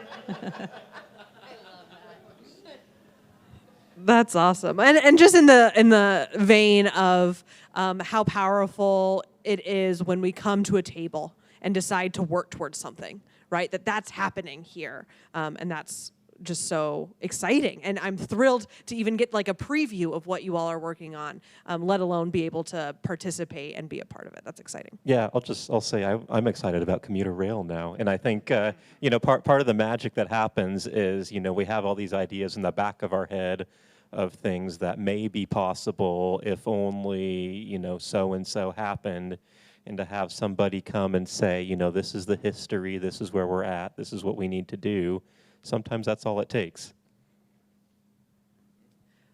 That's awesome. And just in the vein of how powerful it is when we come to a table and decide to work towards something, right? That's happening here. And that's just so exciting. And I'm thrilled to even get like a preview of what you all are working on, let alone be able to participate and be a part of it. That's exciting. Yeah, I'll say I'm excited about commuter rail now. And I think, part of the magic that happens is, we have all these ideas in the back of our head of things that may be possible if only, so-and-so happened. And to have somebody come and say, this is the history, this is where we're at, this is what we need to do. Sometimes that's all it takes.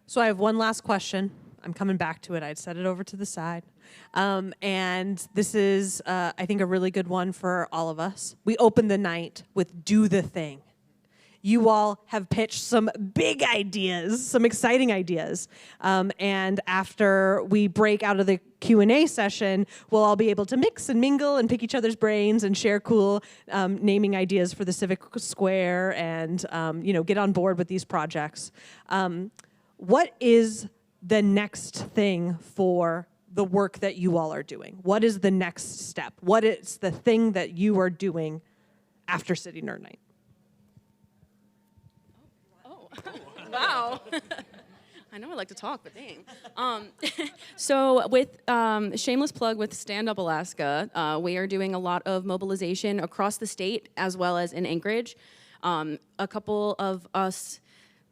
So I have one last question. I'm coming back to it. I'd set it over to the side. And this is, I think, a really good one for all of us. We open the night with Do the Thing. You all have pitched some big ideas, some exciting ideas. And after we break out of the Q&A session, we'll all be able to mix and mingle and pick each other's brains and share cool naming ideas for the Civic Square and, get on board with these projects. What is the next thing for the work that you all are doing? What is the next step? What is the thing that you are doing after City Nerd Night? Wow. I know I like to talk, but dang. So with shameless plug with Stand Up Alaska, we are doing a lot of mobilization across the state as well as in Anchorage. A couple of us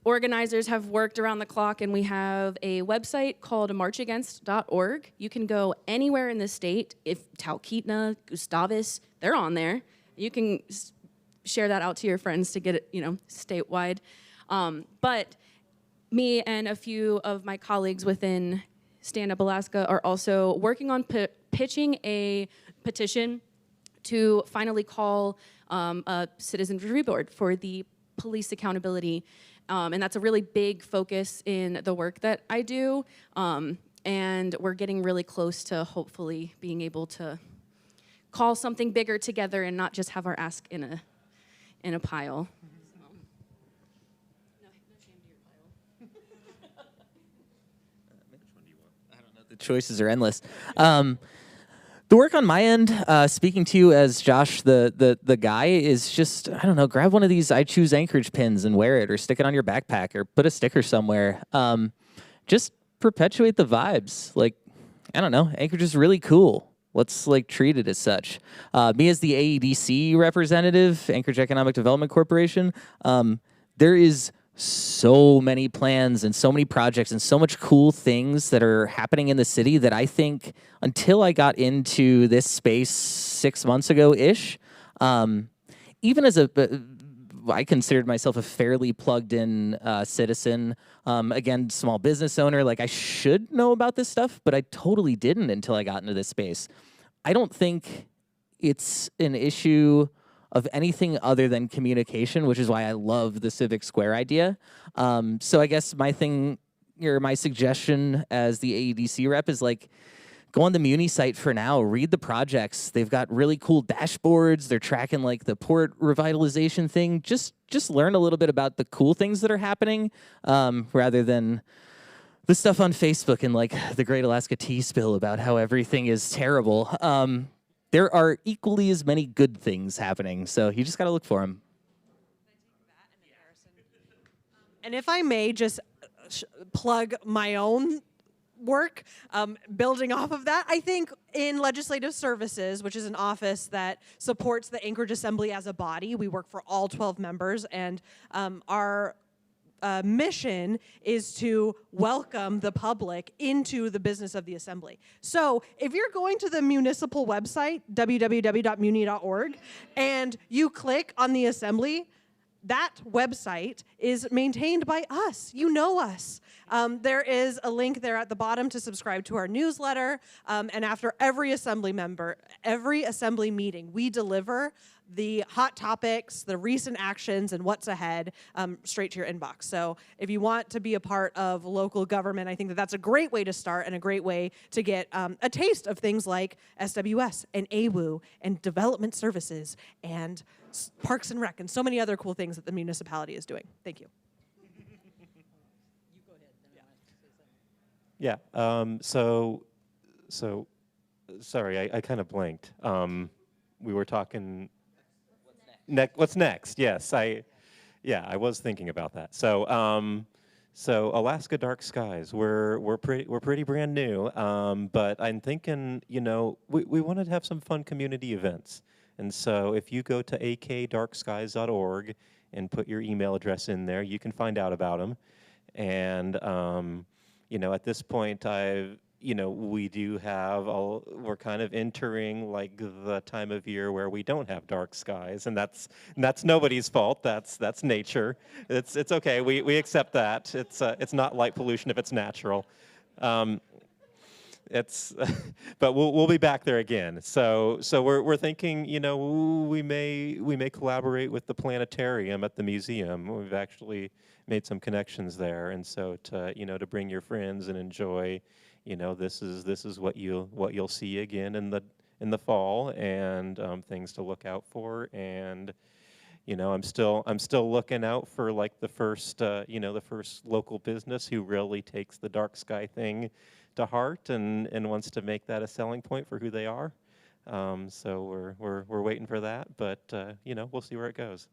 organizers have worked around the clock, and we have a website called marchagainst.org. You can go anywhere in the state. If Talkeetna, Gustavus, they're on there. You can share that out to your friends to get it, statewide. But me and a few of my colleagues within Stand Up Alaska are also working on pitching a petition to finally call a citizens review board for the police accountability. And that's a really big focus in the work that I do. And we're getting really close to hopefully being able to call something bigger together and not just have our ask in a pile. The choices are endless. The work on my end, speaking to you as Josh, the guy, is just, I don't know, grab one of these I Choose Anchorage pins and wear it, or stick it on your backpack, or put a sticker somewhere. Just perpetuate the vibes. Like, I don't know, Anchorage is really cool. Let's treat it as such. Me as the AEDC representative, Anchorage Economic Development Corporation, there is so many plans and so many projects and so much cool things that are happening in the city that I think until I got into this space 6 months ago-ish, even as I considered myself a fairly plugged-in citizen, again, small business owner, I should know about this stuff, but I totally didn't until I got into this space. I don't think it's an issue of anything other than communication, which is why I love the Civic Square idea. So I guess my suggestion as the AEDC rep is go on the Muni site for now, read the projects. They've got really cool dashboards. They're tracking the port revitalization thing. Just learn a little bit about the cool things that are happening, rather than the stuff on Facebook and the Great Alaska Tea Spill about how everything is terrible. There are equally as many good things happening, so you just got to look for them. And if I may just plug my own work, building off of that, I think in Legislative Services, which is an office that supports the Anchorage Assembly as a body, we work for all 12 members, and our mission is to welcome the public into the business of the Assembly. So if you're going to the municipal website, www.muni.org, and you click on the Assembly, that website is maintained by us. You know us. There is a link there at the bottom to subscribe to our newsletter. And after every Assembly meeting, we deliver the hot topics, the recent actions, and what's ahead straight to your inbox. So if you want to be a part of local government, I think that that's a great way to start and a great way to get a taste of things like SWS and AWU and development services and Parks and Rec and so many other cool things that the municipality is doing. Thank you. Yeah. So sorry, I kind of blanked. We were talking. What's next? Yes, I was thinking about that. So Alaska Dark Skies, we're pretty brand new, but I'm thinking, we want to have some fun community events, and so if you go to akdarkskies.org and put your email address in there, you can find out about them. And at this point, we do have we're kind of entering the time of year where we don't have dark skies, and that's nobody's fault. That's nature. It's okay. We accept that. It's not light pollution if it's natural. But we'll be back there again. So we're thinking, we may collaborate with the planetarium at the museum. We've actually made some connections there, and so to bring your friends and enjoy. This is what you'll see again in the fall, and things to look out for, and I'm still looking out for like the first the first local business who really takes the dark sky thing to heart and wants to make that a selling point for who they are. So we're waiting for that, but we'll see where it goes.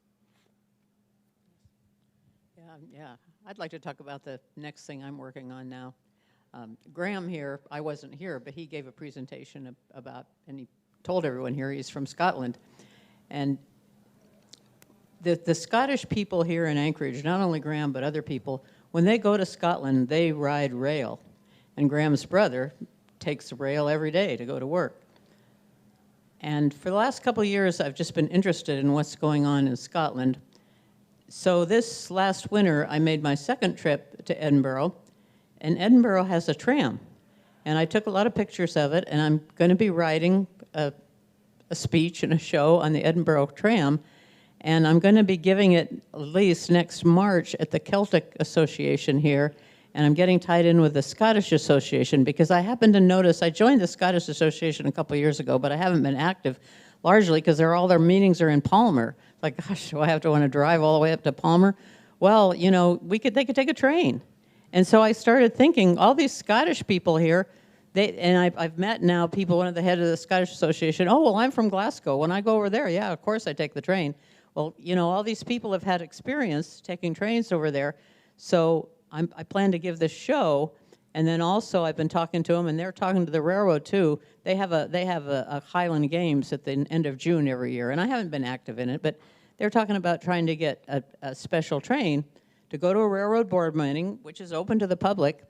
Yeah. I'd like to talk about the next thing I'm working on now. Graham here, I wasn't here, but he gave a presentation about, and he told everyone here he's from Scotland. And the Scottish people here in Anchorage, not only Graham, but other people, when they go to Scotland, they ride rail. And Graham's brother takes the rail every day to go to work. And for the last couple of years, I've just been interested in what's going on in Scotland. So this last winter, I made my second trip to Edinburgh, and Edinburgh has a tram. And I took a lot of pictures of it, and I'm going to be writing a speech and a show on the Edinburgh tram, and I'm going to be giving it at least next March at the Celtic Association here, and I'm getting tied in with the Scottish Association because I happen to notice, I joined the Scottish Association a couple of years ago, but I haven't been active, largely because all their meetings are in Palmer. Like, gosh, do I have to want to drive all the way up to Palmer? Well, they could take a train. And so I started thinking, all these Scottish people here, I've met now people, one of the head of the Scottish Association, oh, well, I'm from Glasgow. When I go over there, yeah, of course I take the train. Well, all these people have had experience taking trains over there. So I plan to give this show, and then also I've been talking to them, and they're talking to the railroad too. They have a Highland Games at the end of June every year, and I haven't been active in it, but they're talking about trying to get a special train to go to a railroad board meeting, which is open to the public.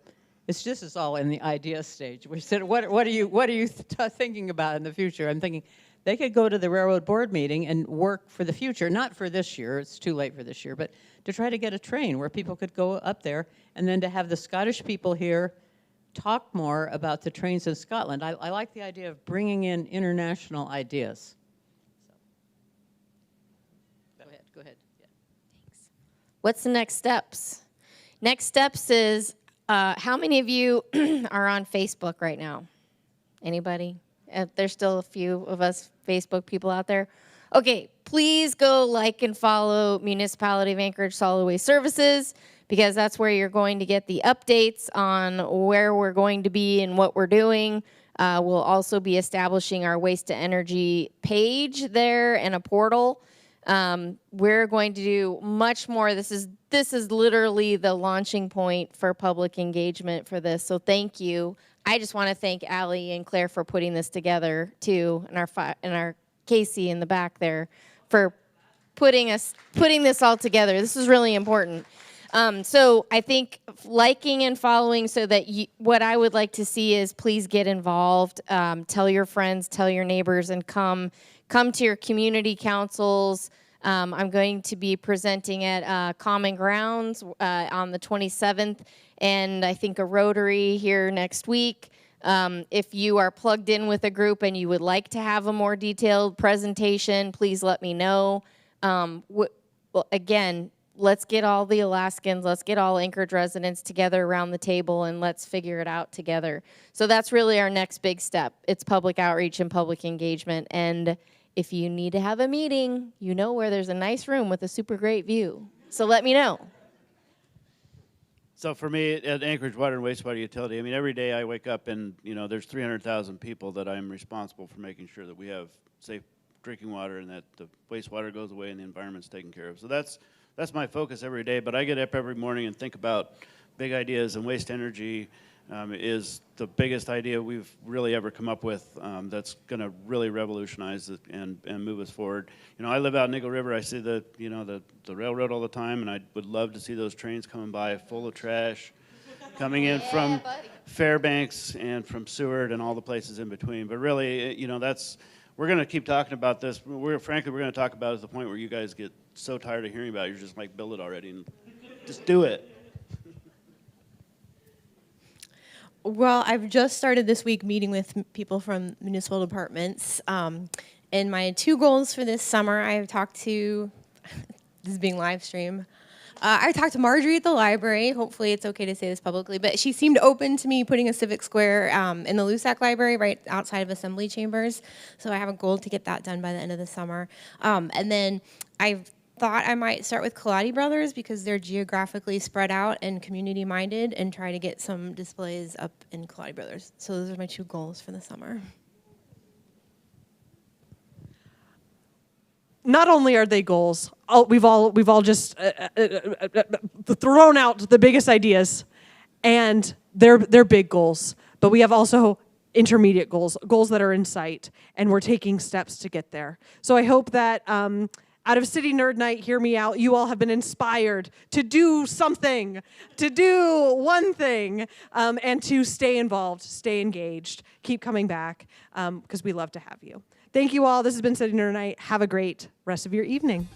It's all in the idea stage. We said, what are you thinking about in the future? I'm thinking they could go to the railroad board meeting and work for the future, not for this year, it's too late for this year, but to try to get a train where people could go up there, and then to have the Scottish people here talk more about the trains in Scotland. I like the idea of bringing in international ideas. Go ahead. Yeah. Thanks. What's the next steps? Next steps is, how many of you are on Facebook right now? Anybody? There's still a few of us Facebook people out there. Okay, please go like and follow Municipality of Anchorage Solid Waste Services, because that's where you're going to get the updates on where we're going to be and what we're doing. We'll also be establishing our waste to energy page there and a portal. We're going to do much more. This is literally the launching point for public engagement for this. So thank you. I just want to thank Allie and Claire for putting this together too, and our Casey in the back there for putting this all together. This is really important. So I think liking and following, so that what I would like to see is please get involved. Tell your friends, tell your neighbors, and come to your community councils. I'm going to be presenting at Common Grounds on the 27th, and I think a Rotary here next week. If you are plugged in with a group and you would like to have a more detailed presentation, please let me know. Well, again, let's get all the Alaskans, let's get all Anchorage residents together around the table, and let's figure it out together. So that's really our next big step. It's public outreach and public engagement. And if you need to have a meeting, you know where there's a nice room with a super great view. So let me know. So for me, at Anchorage Water and Wastewater Utility, I mean, every day I wake up and, there's 300,000 people that I'm responsible for making sure that we have safe drinking water and that the wastewater goes away and the environment's taken care of. So that's my focus every day. But I get up every morning and think about big ideas, and waste energy is the biggest idea we've really ever come up with that's going to really revolutionize it and move us forward. I live out in Eagle River. I see the railroad all the time, and I would love to see those trains coming by full of trash coming in from Fairbanks and from Seward and all the places in between. But really, we're going to keep talking about this. Frankly, we're going to talk about it to the point where you guys get so tired of hearing about it, you're just like, build it already and just do it. Well, I've just started this week meeting with people from municipal departments. And my two goals for this summer, I've talked to, this is being live streamed, I talked to Marjorie at the library. Hopefully it's okay to say this publicly, but she seemed open to me putting a civic square in the Lucien library right outside of Assembly Chambers. So I have a goal to get that done by the end of the summer. And then I've thought I might start with Kaladi Brothers because they're geographically spread out and community minded, and try to get some displays up in Kaladi Brothers. So those are my 2 goals for the summer. Not only are they goals, we've all just thrown out the biggest ideas, and they're big goals. But we have also intermediate goals that are in sight, and we're taking steps to get there. So I hope that out of City Nerd Night, hear me out, you all have been inspired to do something, to do one thing, and to stay involved, stay engaged, keep coming back, because we love to have you. Thank you all. This has been City Nerd Night. Have a great rest of your evening.